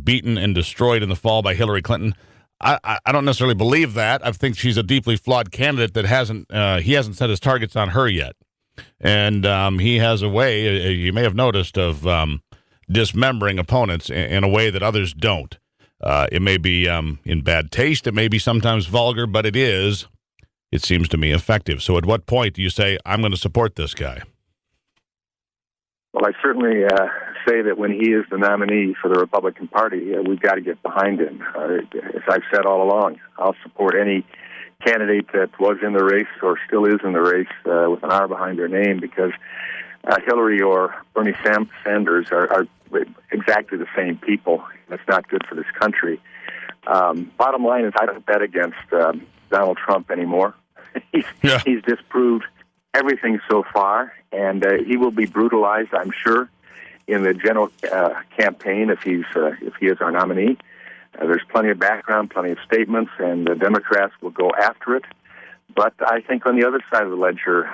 C: beaten and destroyed in the fall by Hillary Clinton. I don't necessarily believe that. I think she's a deeply flawed candidate that he hasn't set his targets on her yet. And he has a way, you may have noticed, of dismembering opponents in a way that others don't. It may be in bad taste. It may be sometimes vulgar, but it seems to me, effective. So at what point do you say, I'm going to support this guy?
M: Well, I certainly say that when he is the nominee for the Republican Party, we've got to get behind him. As I've said all along, I'll support any candidate that was in the race or still is in the race with an R behind their name, because Hillary or Bernie Sanders are exactly the same people. That's not good for this country. Bottom line is I don't bet against Donald Trump anymore. He's disproved everything so far, and he will be brutalized, I'm sure, in the general campaign if he is our nominee. There's plenty of background, plenty of statements, and the Democrats will go after it. But I think on the other side of the ledger,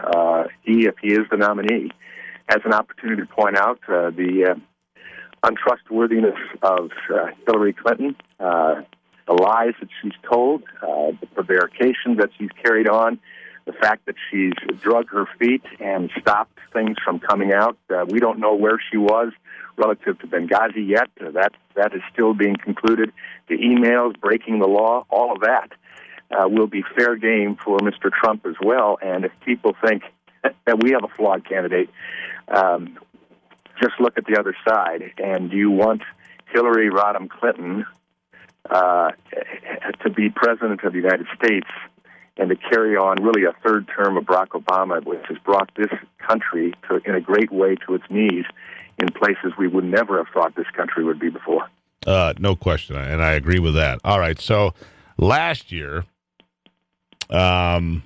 M: if he is the nominee, has an opportunity to point out the untrustworthiness of Hillary Clinton, the lies that she's told, the prevarication that she's carried on, the fact that she's drug her feet and stopped things from coming out. We don't know where she was relative to Benghazi yet. That is still being concluded. The emails, breaking the law, all of that will be fair game for Mr. Trump as well. And if people think that we have a flawed candidate, just look at the other side. And do you want Hillary Rodham Clinton to be president of the United States and to carry on really a third term of Barack Obama, which has brought this country in a great way to its knees in places we would never have thought this country would be before?
C: No question, and I agree with that. All right, so last year, last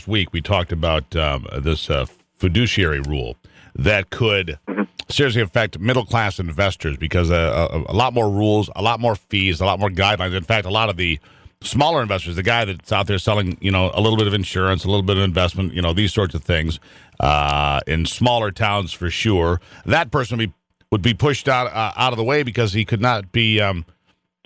C: week we talked about this fiduciary rule that could seriously affect middle-class investors, because a lot more rules, a lot more fees, a lot more guidelines. In fact, a lot of the smaller investors, the guy that's out there selling, a little bit of insurance, a little bit of investment, these sorts of things, in smaller towns for sure, that person would be pushed out of the way because he could not be,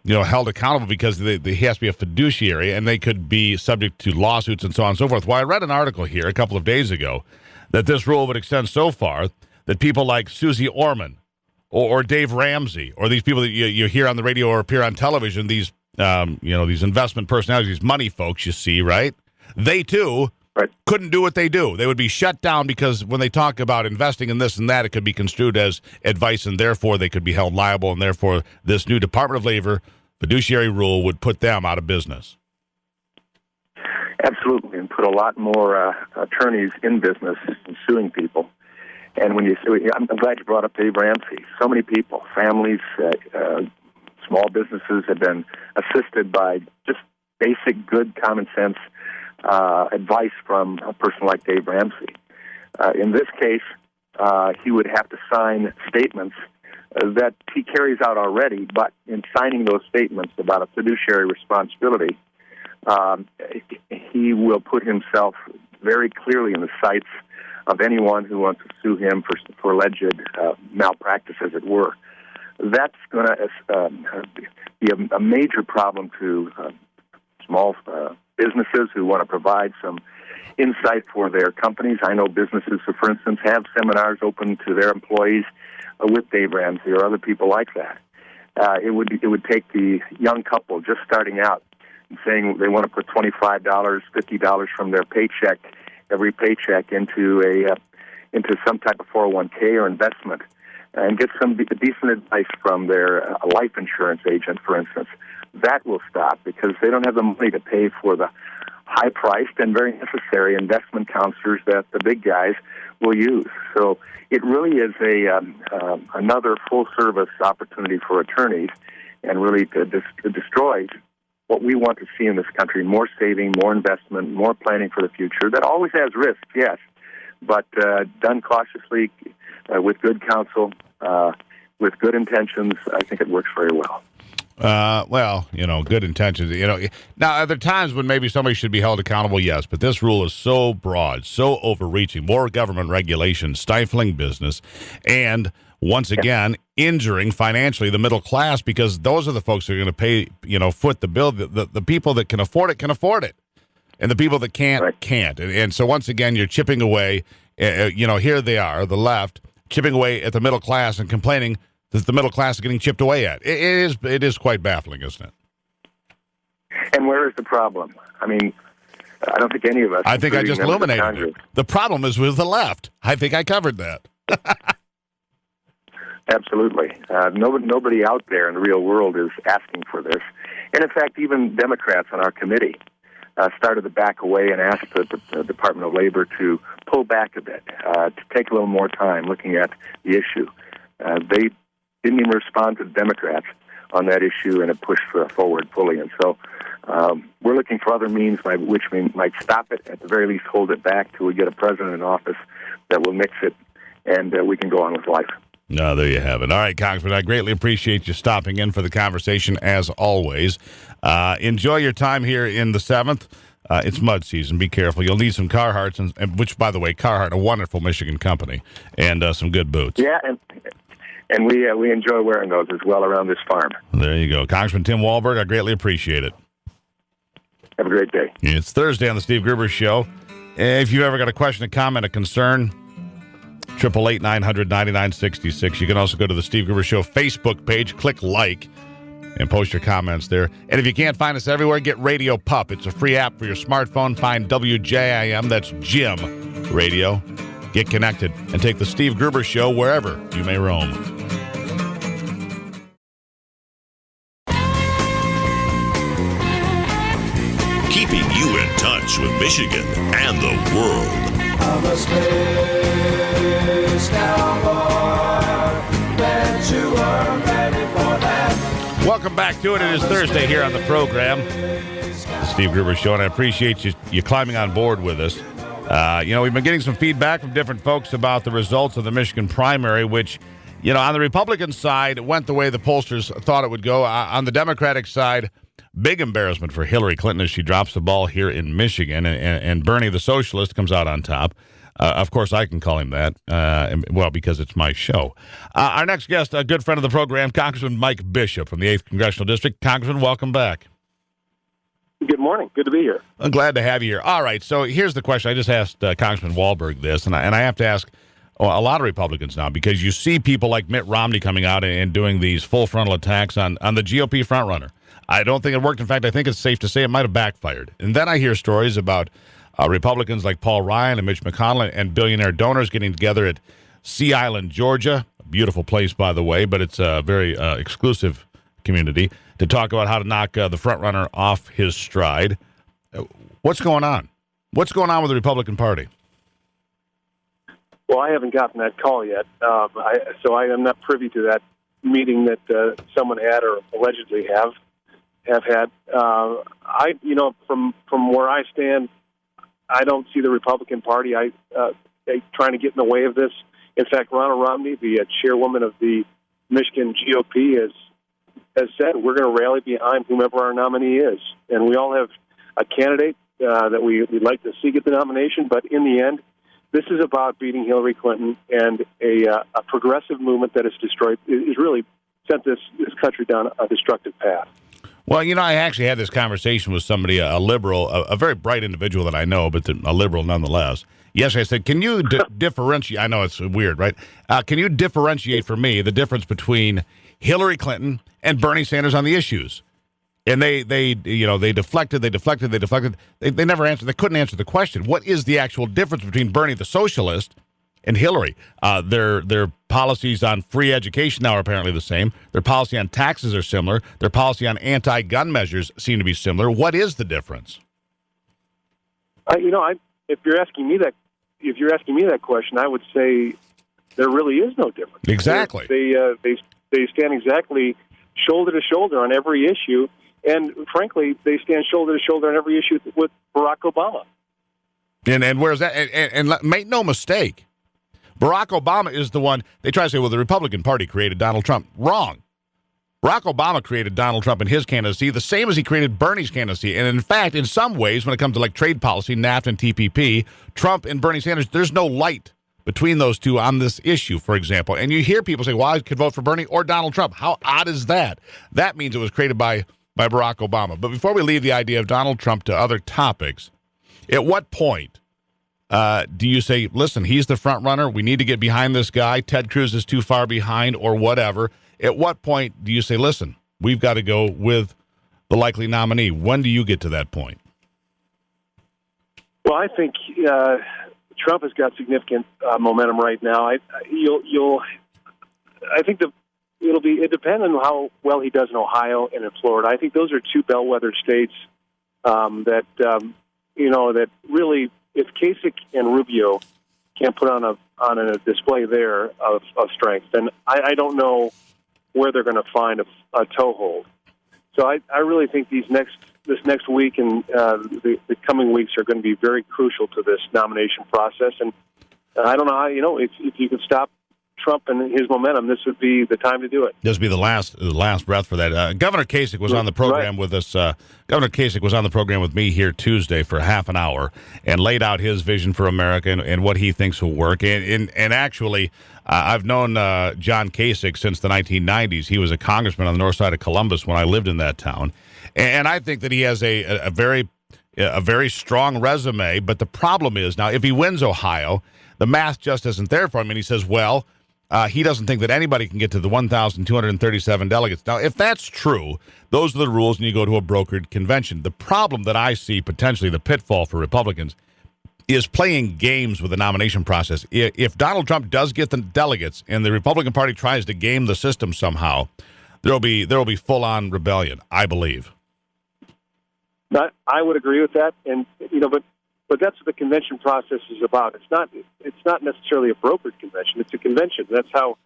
C: held accountable because he has to be a fiduciary, and they could be subject to lawsuits and so on and so forth. Well, I read an article here a couple of days ago that this rule would extend so far that people like Susie Orman or Dave Ramsey, or these people that you hear on the radio or appear on television, these these investment personalities, these money folks you see, right? They too couldn't do what they do. They would be shut down because when they talk about investing in this and that, it could be construed as advice, and therefore they could be held liable, and therefore this new Department of Labor fiduciary rule would put them out of business.
M: Absolutely, and put a lot more attorneys in business in suing people. And when you sue, I'm glad you brought up Dave Ramsey. So many people, families, small businesses have been assisted by just basic, good, common sense advice from a person like Dave Ramsey. In this case, he would have to sign statements that he carries out already, but in signing those statements about a fiduciary responsibility, he will put himself very clearly in the sights of anyone who wants to sue him for alleged malpractice, as it were. That's going to be a major problem to small businesses who want to provide some insight for their companies. I know businesses, for instance, have seminars open to their employees with Dave Ramsey or other people like that. It would take the young couple just starting out and saying they want to put $25, $50 from their paycheck, every paycheck, into some type of 401k or investment, and get some decent advice from their life insurance agent, for instance. That will stop because they don't have the money to pay for the high-priced and very necessary investment counselors that the big guys will use. So it really is another full-service opportunity for attorneys, and really to destroy what we want to see in this country: more saving, more investment, more planning for the future. That always has risks, yes, but done cautiously, with good counsel, with good intentions, I think it works very well.
C: Well, good intentions. Now, are there times when maybe somebody should be held accountable? Yes, but this rule is so broad, so overreaching, more government regulation, stifling business, and once again, injuring financially the middle class, because those are the folks who are going to pay, foot the bill. The people that can afford it, and the people that can't. And so once again, you're chipping away. Here they are, the left, chipping away at the middle class and complaining that the middle class is getting chipped away at. It is quite baffling, isn't it?
M: And where is the problem? I mean, I don't think any of us.
C: I think I just illuminated it. The problem is with the left. I think I covered that.
M: Absolutely. Nobody out there in the real world is asking for this. And in fact, even Democrats on our committee started to back away and asked the Department of Labor to pull back a bit, to take a little more time looking at the issue. They didn't even respond to the Democrats on that issue, and it pushed forward fully. And so we're looking for other means by which we might stop it, at the very least hold it back till we get a president in office that will nix it, and we can go on with life.
C: No, there you have it. All right, Congressman, I greatly appreciate you stopping in for the conversation, as always. Enjoy your time here in the 7th. It's mud season. Be careful. You'll need some Carhartts, which, by the way, Carhartt, a wonderful Michigan company, and some good boots.
M: Yeah, and we enjoy wearing those as well around this farm.
C: There you go. Congressman Tim Walberg, I greatly appreciate it.
M: Have a great day.
C: It's Thursday on the Steve Gruber Show. If you've ever got a question, a comment, a concern, 888-900-9966. You can also go to the Steve Gruber Show Facebook page, click like, and post your comments there. And if you can't find us everywhere, get Radio Pup. It's a free app for your smartphone. Find WJIM, that's Jim Radio. Get connected and take the Steve Gruber Show wherever you may roam.
A: Keeping you in touch with Michigan and the world.
B: I'm a space cowboy, bet you are ready for that.
C: Welcome back to it. It is Thursday here on the program, the Steve Gruber Show, and I appreciate you climbing on board with us. We've been getting some feedback from different folks about the results of the Michigan primary, which, on the Republican side, it went the way the pollsters thought it would go. On the Democratic side, big embarrassment for Hillary Clinton as she drops the ball here in Michigan, and Bernie, the socialist, comes out on top. Of course, I can call him that, because it's my show. Our next guest, a good friend of the program, Congressman Mike Bishop from the 8th Congressional District. Congressman, welcome back.
K: Good morning. Good to be here.
C: I'm glad to have you here. All right, so here's the question. I just asked Congressman Walberg this, and I have to ask a lot of Republicans now, because you see people like Mitt Romney coming out and doing these full frontal attacks on the GOP frontrunner. I don't think it worked. In fact, I think it's safe to say it might have backfired. And then I hear stories about Republicans like Paul Ryan and Mitch McConnell and billionaire donors getting together at Sea Island, Georgia, a beautiful place, by the way, but it's a very exclusive community, to talk about how to knock the frontrunner off his stride. What's going on? What's going on with the Republican Party?
K: Well, I haven't gotten that call yet, so I am not privy to that meeting that someone had or allegedly have had. From where I stand, I don't see the Republican Party trying to get in the way of this. In fact, Ronald Romney, the chairwoman of the Michigan GOP, has said we're going to rally behind whomever our nominee is, and we all have a candidate that we'd like to see get the nomination. But in the end, this is about beating Hillary Clinton, and a progressive movement that is really sent this country down a destructive path.
C: Well, I actually had this conversation with somebody, a liberal, a very bright individual that I know, but a liberal nonetheless. Yesterday I said, can you differentiate? I know it's weird, right? Can you differentiate for me the difference between Hillary Clinton and Bernie Sanders on the issues? And they deflected. They never answered. They couldn't answer the question. What is the actual difference between Bernie, the socialist, and Hillary? Their policies on free education now are apparently the same. Their policy on taxes are similar. Their policy on anti-gun measures seem to be similar. What is the difference?
K: If you're asking me that question, I would say there really is no difference.
C: Exactly.
K: They stand exactly shoulder to shoulder on every issue, and frankly, they stand shoulder to shoulder on every issue with Barack Obama.
C: And where's that? And make no mistake, Barack Obama is the one. They try to say, well, the Republican Party created Donald Trump. Wrong. Barack Obama created Donald Trump in his candidacy the same as he created Bernie's candidacy. And in fact, in some ways, when it comes to like trade policy, NAFTA and TPP, Trump and Bernie Sanders, there's no light between those two on this issue, for example. And you hear people say, well, I could vote for Bernie or Donald Trump. How odd is that? That means it was created by Barack Obama. But before we leave the idea of Donald Trump to other topics, at what point do you say, listen, he's the front runner, we need to get behind this guy, Ted Cruz is too far behind, or whatever? At what point do you say, listen, we've got to go with the likely nominee? When do you get to that point?
I: Well, I think Trump has got significant momentum right now. I think it depends on how well he does in Ohio and in Florida. I think those are two bellwether states that really, if Kasich and Rubio can't put on a display there of strength, then I don't know where they're going to find a toehold. So I really think this next week and the coming weeks are going to be very crucial to this nomination process. And I don't know how, if you could stop Trump and his momentum, this would be the time to do it.
C: This would be the last breath for that. Governor Kasich was on the program with us. Governor Kasich was on the program with me here Tuesday for half an hour and laid out his vision for America and what he thinks will work. And actually, I've known John Kasich since the 1990s. He was a congressman on the north side of Columbus when I lived in that town. And I think that he has a very strong resume. But the problem is now, if he wins Ohio, the math just isn't there for him. And he says, well, he doesn't think that anybody can get to the 1,237 delegates. Now, if that's true, those are the rules, and you go to a brokered convention. The problem that I see, potentially the pitfall for Republicans, is playing games with the nomination process. If Donald Trump does get the delegates and the Republican Party tries to game the system somehow, there will be full-on rebellion, I believe.
I: I would agree with that, and but that's what the convention process is about. It's not necessarily a brokered convention. It's a convention. That's how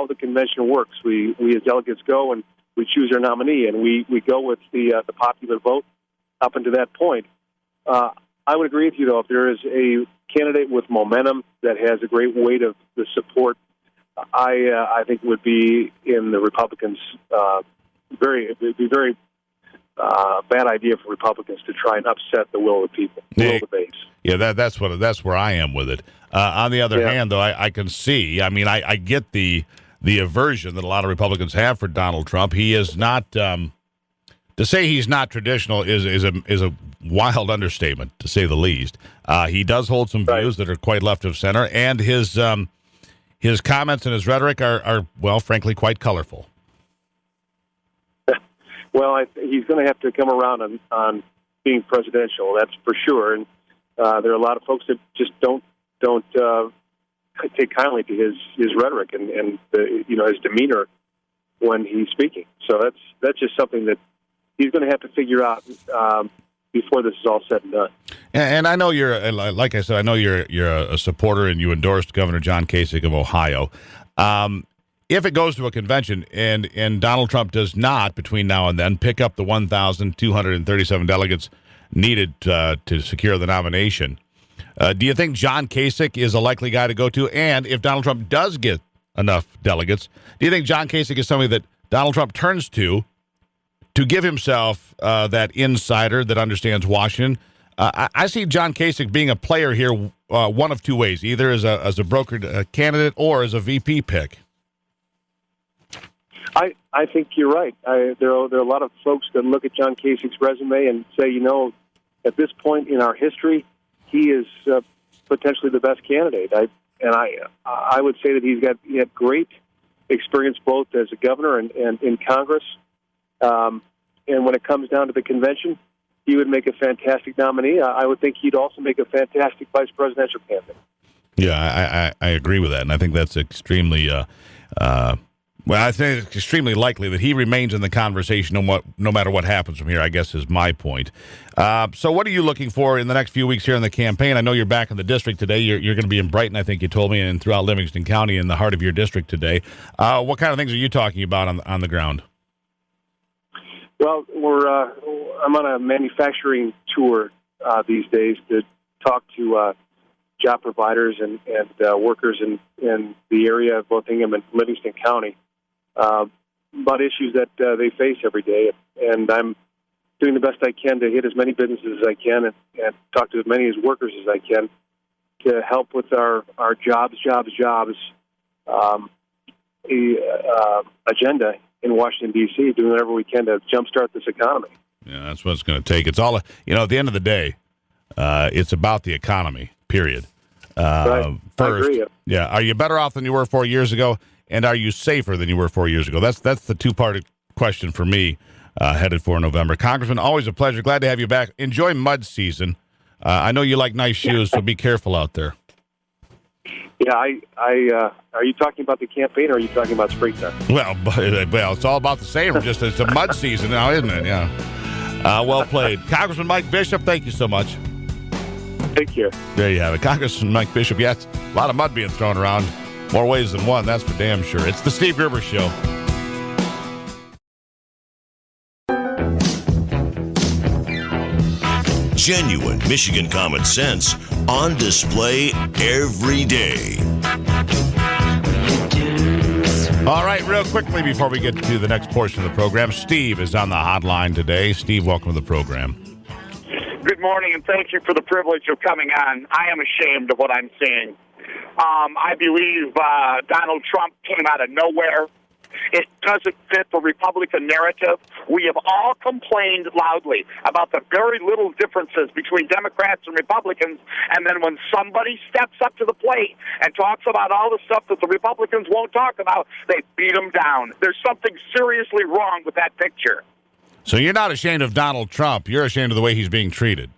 I: the convention works. We as delegates go and we choose our nominee, and we go with the popular vote up until that point. I would agree with you, though, if there is a candidate with momentum that has a great weight of the support, I think it would be in the Republicans. It would be very bad idea for Republicans to try and upset the will of the people, the will of the base.
C: Yeah, that's where I am with it. On the other hand, though, I can see. I mean, I get the aversion that a lot of Republicans have for Donald Trump. He is not. To say he's not traditional is a wild understatement, to say the least. He does hold some views that are quite left of center, and his comments and his rhetoric are well, frankly, quite colorful.
I: Well, he's going to have to come around on being presidential. That's for sure. And there are a lot of folks that just don't take kindly to his rhetoric and his demeanor when he's speaking. So that's just something that he's going to have to figure out before this is all said and done.
C: And I know you're, like I said, I know you're a supporter and you endorsed Governor John Kasich of Ohio. If it goes to a convention and Donald Trump does not, between now and then, pick up the 1,237 delegates needed to secure the nomination, do you think John Kasich is a likely guy to go to? And if Donald Trump does get enough delegates, do you think John Kasich is somebody that Donald Trump turns to give himself that insider that understands Washington? I see John Kasich being a player here one of two ways, either as a brokered candidate or as a VP pick.
I: I think you're right. There are a lot of folks that look at John Kasich's resume and say, at this point in our history, he is potentially the best candidate. I would say that he had great experience both as a governor and in Congress. And when it comes down to the convention, he would make a fantastic nominee. I would think he'd also make a fantastic vice presidential candidate.
C: Yeah, I agree with that, and I think that's extremely. I think it's extremely likely that he remains in the conversation no matter what happens from here, I guess, is my point. So what are you looking for in the next few weeks here in the campaign? I know you're back in the district today. You're going to be in Brighton, I think you told me, and throughout Livingston County in the heart of your district today. What kind of things are you talking about on the ground?
I: Well, I'm on a manufacturing tour these days to talked to job providers and workers in the area of both Ingham and Livingston County about issues that they face every day. And I'm doing the best I can to hit as many businesses as I can and talk to as many as workers as I can to help with our jobs agenda in Washington, D.C., doing whatever we can to jumpstart this economy.
C: Yeah, that's what it's going to take. It's all, at the end of the day, it's about the economy, period.
I: Right.
C: First,
I: I agree.
C: Yeah, are you better off than you were 4 years ago, and are you safer than you were 4 years ago? That's the two-part question for me headed for November. Congressman, always a pleasure. Glad to have you back. Enjoy mud season. I know you like nice shoes, so be careful out there.
I: Yeah, are you talking about the campaign or are you talking about springtime?
C: Well, it's all about the same. It's a mud season now, isn't it? Yeah. Well played. Congressman Mike Bishop, thank you so much.
I: Take care.
C: There you have it. Congressman Mike Bishop. Yes, a lot of mud being thrown around. More ways than one, that's for damn sure. It's the Steve Gruber Show.
A: Genuine Michigan common sense on display every day.
C: All right, real quickly before we get to the next portion of the program, Steve is on the hotline today. Steve, welcome to the program.
N: Good morning, and thank you for the privilege of coming on. I am ashamed of what I'm seeing. I believe Donald Trump came out of nowhere. It doesn't fit the Republican narrative. We have all complained loudly about the very little differences between Democrats and Republicans, and then when somebody steps up to the plate and talks about all the stuff that the Republicans won't talk about, they beat them down. There's something seriously wrong with that picture.
C: So you're not ashamed of Donald Trump. You're ashamed of the way he's being treated.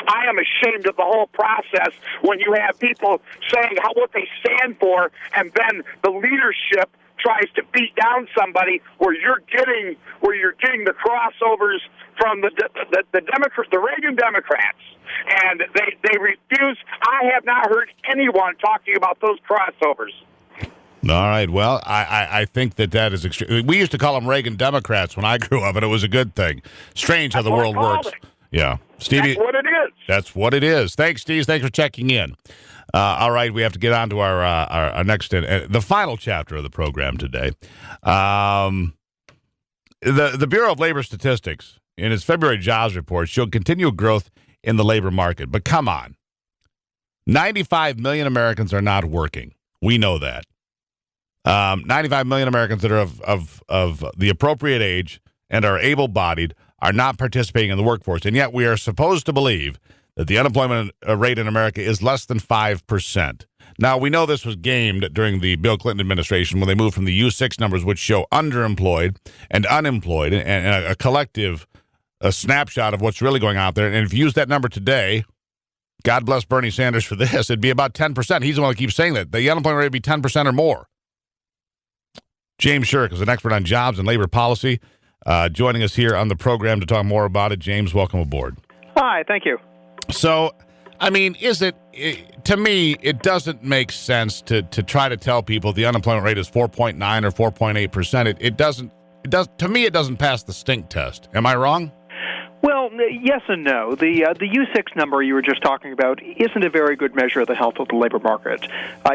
N: I am ashamed of the whole process when you have people saying what they stand for, and then the leadership tries to beat down somebody where you're getting the crossovers from the Democrats, the Reagan Democrats, and they refuse. I have not heard anyone talking about those crossovers.
C: All right. Well, I think that is extreme. We used to call them Reagan Democrats when I grew up, and it was a good thing. Strange how the world works. Yeah, Stevie.
N: That's what it is.
C: That's what it is. Thanks, Steve. Thanks for checking in. All right, we have to get on to our next, the final chapter of the program today. The Bureau of Labor Statistics, in its February jobs report, showed continued growth in the labor market. But come on, 95 million Americans are not working. We know that. 95 million Americans that are of the appropriate age and are able-bodied are not participating in the workforce. And yet we are supposed to believe that the unemployment rate in America is less than 5%. Now, we know this was gamed during the Bill Clinton administration when they moved from the U6 numbers, which show underemployed and unemployed, and a collective snapshot of what's really going on out there. And if you use that number today, God bless Bernie Sanders for this, it'd be about 10%. He's the one that keeps saying that. The unemployment rate would be 10% or more. James Sherk is an expert on jobs and labor policy, joining us here on the program to talk more about it. James, welcome aboard.
O: Hi, thank you.
C: So, I mean, to me, it doesn't make sense to try to tell people the unemployment rate is 4.9 or 4.8%. To me, it doesn't pass the stink test. Am I wrong?
O: Well, yes and no. The U6 number you were just talking about isn't a very good measure of the health of the labor market.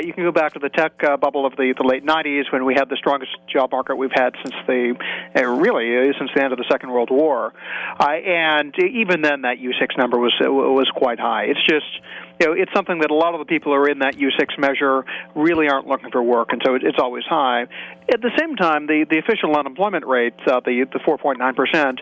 O: You can go back to the tech bubble of the late 90s when we had the strongest job market we've had since the end of the Second World War. And even then, that U6 number was quite high. It's just, it's something that a lot of the people who are in that U6 measure really aren't looking for work, and so it's always high. At the same time, the official unemployment rate, the 4.9%,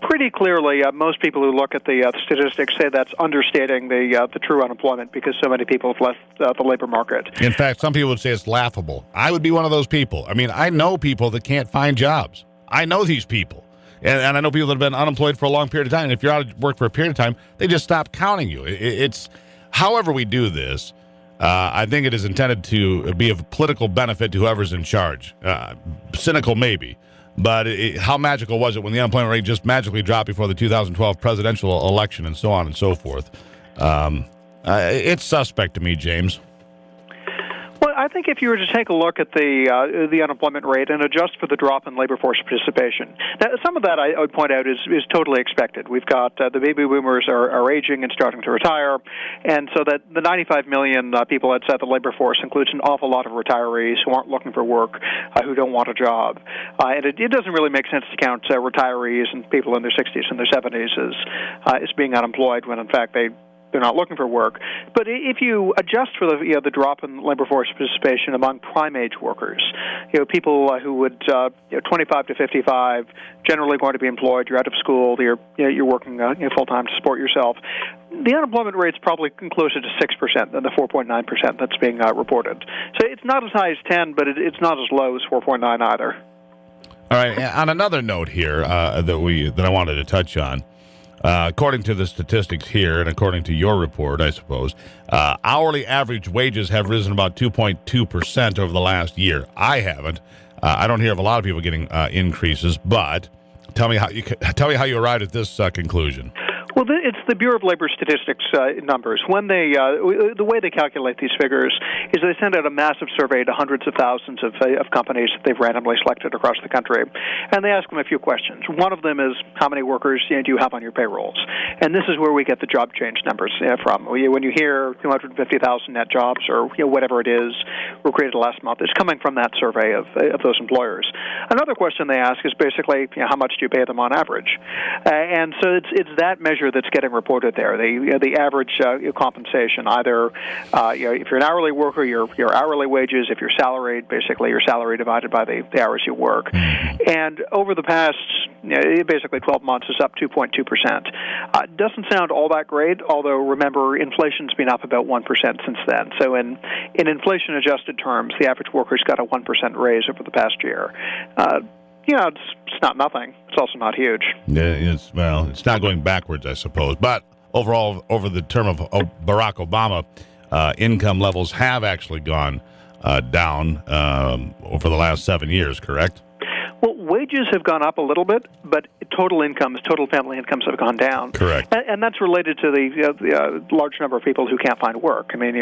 O: pretty clearly, most people who look at the statistics say that's understating the true unemployment because so many people have left the labor market.
C: In fact, some people would say it's laughable. I would be one of those people. I mean, I know people that can't find jobs. I know these people. And I know people that have been unemployed for a long period of time. And if you're out of work for a period of time, they just stop counting you. It's however we do this, I think it is intended to be of political benefit to whoever's in charge. Cynical, maybe. But how magical was it when the unemployment rate just magically dropped before the 2012 presidential election and so on and so forth? It's suspect to me, James.
O: Well, I think if you were to take a look at the unemployment rate and adjust for the drop in labor force participation, now, some of that I would point out is totally expected. We've got the baby boomers are aging and starting to retire, and so that the 95 million people outside the labor force includes an awful lot of retirees who aren't looking for work, who don't want a job. And it doesn't really make sense to count retirees and people in their 60s and their 70s as being unemployed when, in fact, they're not looking for work. But if you adjust for the drop in labor force participation among prime age workers, people who would 25 to 55, generally going to be employed, you're out of school, you're working full time to support yourself, the unemployment rate's probably closer to 6% than the 4.9% that's being reported. So it's not as high as 10, but it's not as low as 4.9 either.
C: All right. On another note here that I wanted to touch on. According to the statistics here, and according to your report, I suppose, hourly average wages have risen about 2.2% over the last year. I haven't. I don't hear of a lot of people getting increases, but tell me how you arrived at this conclusion.
O: Well, it's the Bureau of Labor Statistics numbers. When the way they calculate these figures is they send out a massive survey to hundreds of thousands of companies that they've randomly selected across the country, and they ask them a few questions. One of them is, how many workers do you have on your payrolls? And this is where we get the job change numbers from. When you hear 250,000 net jobs or whatever it is were created last month, it's coming from that survey of those employers. Another question they ask is basically, how much do you pay them on average? And so it's that measure that's getting reported there. The average compensation, either if you're an hourly worker, your hourly wages. If you're salaried, basically your salary divided by the hours you work. And over the past basically 12 months is up 2.2%. Doesn't sound all that great, although remember inflation's been up about 1% since then. So in inflation-adjusted terms, the average worker's got a 1% raise over the past year. It's not nothing. It's also not huge.
C: Yeah, it's not going backwards, I suppose. But overall, over the term of Barack Obama, income levels have actually gone down over the last 7 years, correct?
O: Well, wages have gone up a little bit, but total family incomes have gone down.
C: Correct.
O: And that's related to the large number of people who can't find work. I mean,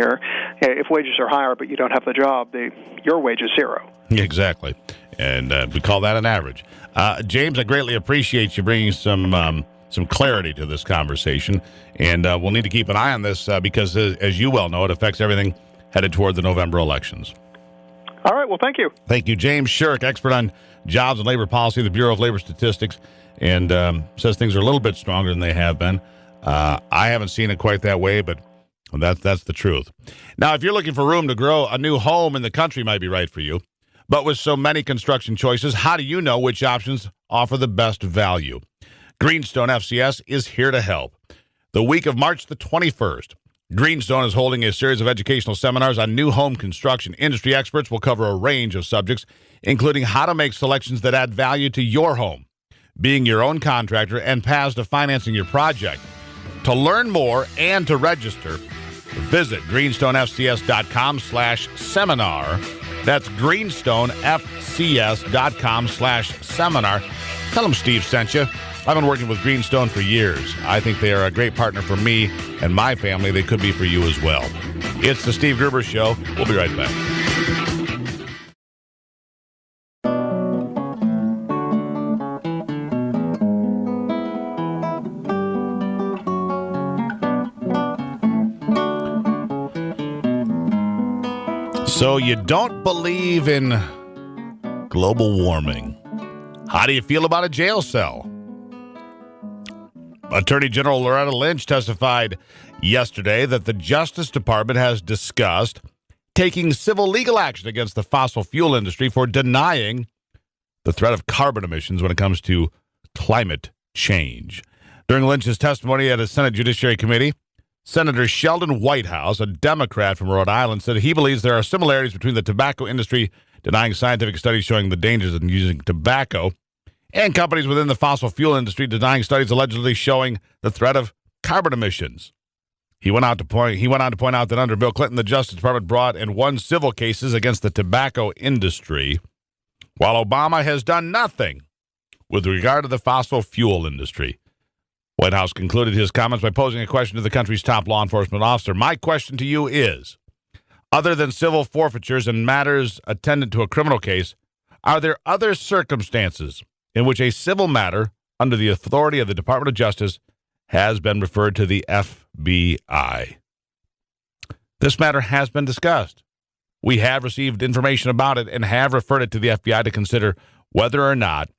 O: if wages are higher but you don't have the job, your wage is zero.
C: Exactly. And we call that an average. James, I greatly appreciate you bringing some clarity to this conversation. And we'll need to keep an eye on this because, as you well know, it affects everything headed toward the November elections.
O: All right. Well, thank you.
C: Thank you. James Sherk, expert on jobs and labor policy, the Bureau of Labor Statistics, and says things are a little bit stronger than they have been. I haven't seen it quite that way, but that's the truth. Now, if you're looking for room to grow, a new home in the country might be right for you. But with so many construction choices, how do you know which options offer the best value? Greenstone FCS is here to help. The week of March the 21st, Greenstone is holding a series of educational seminars on new home construction. Industry experts will cover a range of subjects, including how to make selections that add value to your home, being your own contractor, and paths to financing your project. To learn more and to register, visit greenstonefcs.com/seminar. That's greenstonefcs.com/seminar. Tell them Steve sent you. I've been working with Greenstone for years. I think they are a great partner for me and my family. They could be for you as well. It's the Steve Gruber Show. We'll be right back. So you don't believe in global warming. How do you feel about a jail cell? Attorney General Loretta Lynch testified yesterday that the Justice Department has discussed taking civil legal action against the fossil fuel industry for denying the threat of carbon emissions when it comes to climate change. During Lynch's testimony at a Senate Judiciary Committee, Senator Sheldon Whitehouse, a Democrat from Rhode Island, said he believes there are similarities between the tobacco industry denying scientific studies showing the dangers of using tobacco and companies within the fossil fuel industry denying studies allegedly showing the threat of carbon emissions. He went on to point out that under Bill Clinton, the Justice Department brought and won civil cases against the tobacco industry, while Obama has done nothing with regard to the fossil fuel industry. Whitehouse concluded his comments by posing a question to the country's top law enforcement officer. My question to you is, Other than civil forfeitures and matters attendant to a criminal case, are there other circumstances in which a civil matter under the authority of the Department of Justice has been referred to the FBI? This matter has been discussed. We have received information about it and have referred it to the FBI to consider whether or not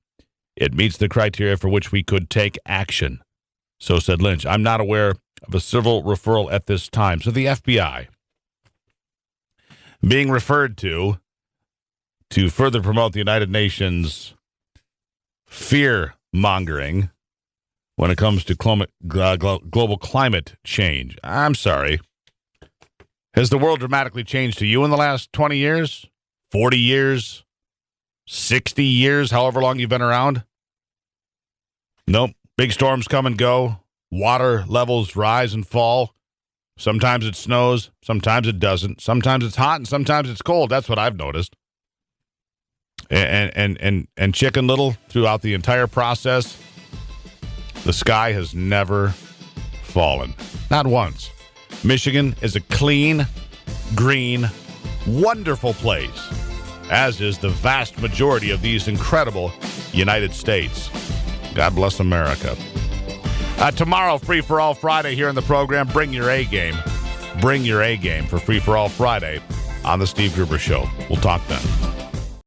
C: it meets the criteria for which we could take action. So said Lynch. I'm not aware of a civil referral at this time. So the FBI being referred to further promote the United Nations fear-mongering when it comes to global climate change. I'm sorry. Has the world dramatically changed to you in the last 20 years, 40 years, 60 years, however long you've been around? Nope. Big storms come and go. Water levels rise and fall. Sometimes it snows. Sometimes it doesn't. Sometimes it's hot and sometimes it's cold. That's what I've noticed. And Chicken Little, throughout the entire process, the sky has never fallen. Not once. Michigan is a clean, green, wonderful place, as is the vast majority of these incredible United States. God bless America. Tomorrow, Free for All Friday here in the program. Bring your A game. Bring your A game for Free for All Friday on the Steve Gruber Show. We'll talk then.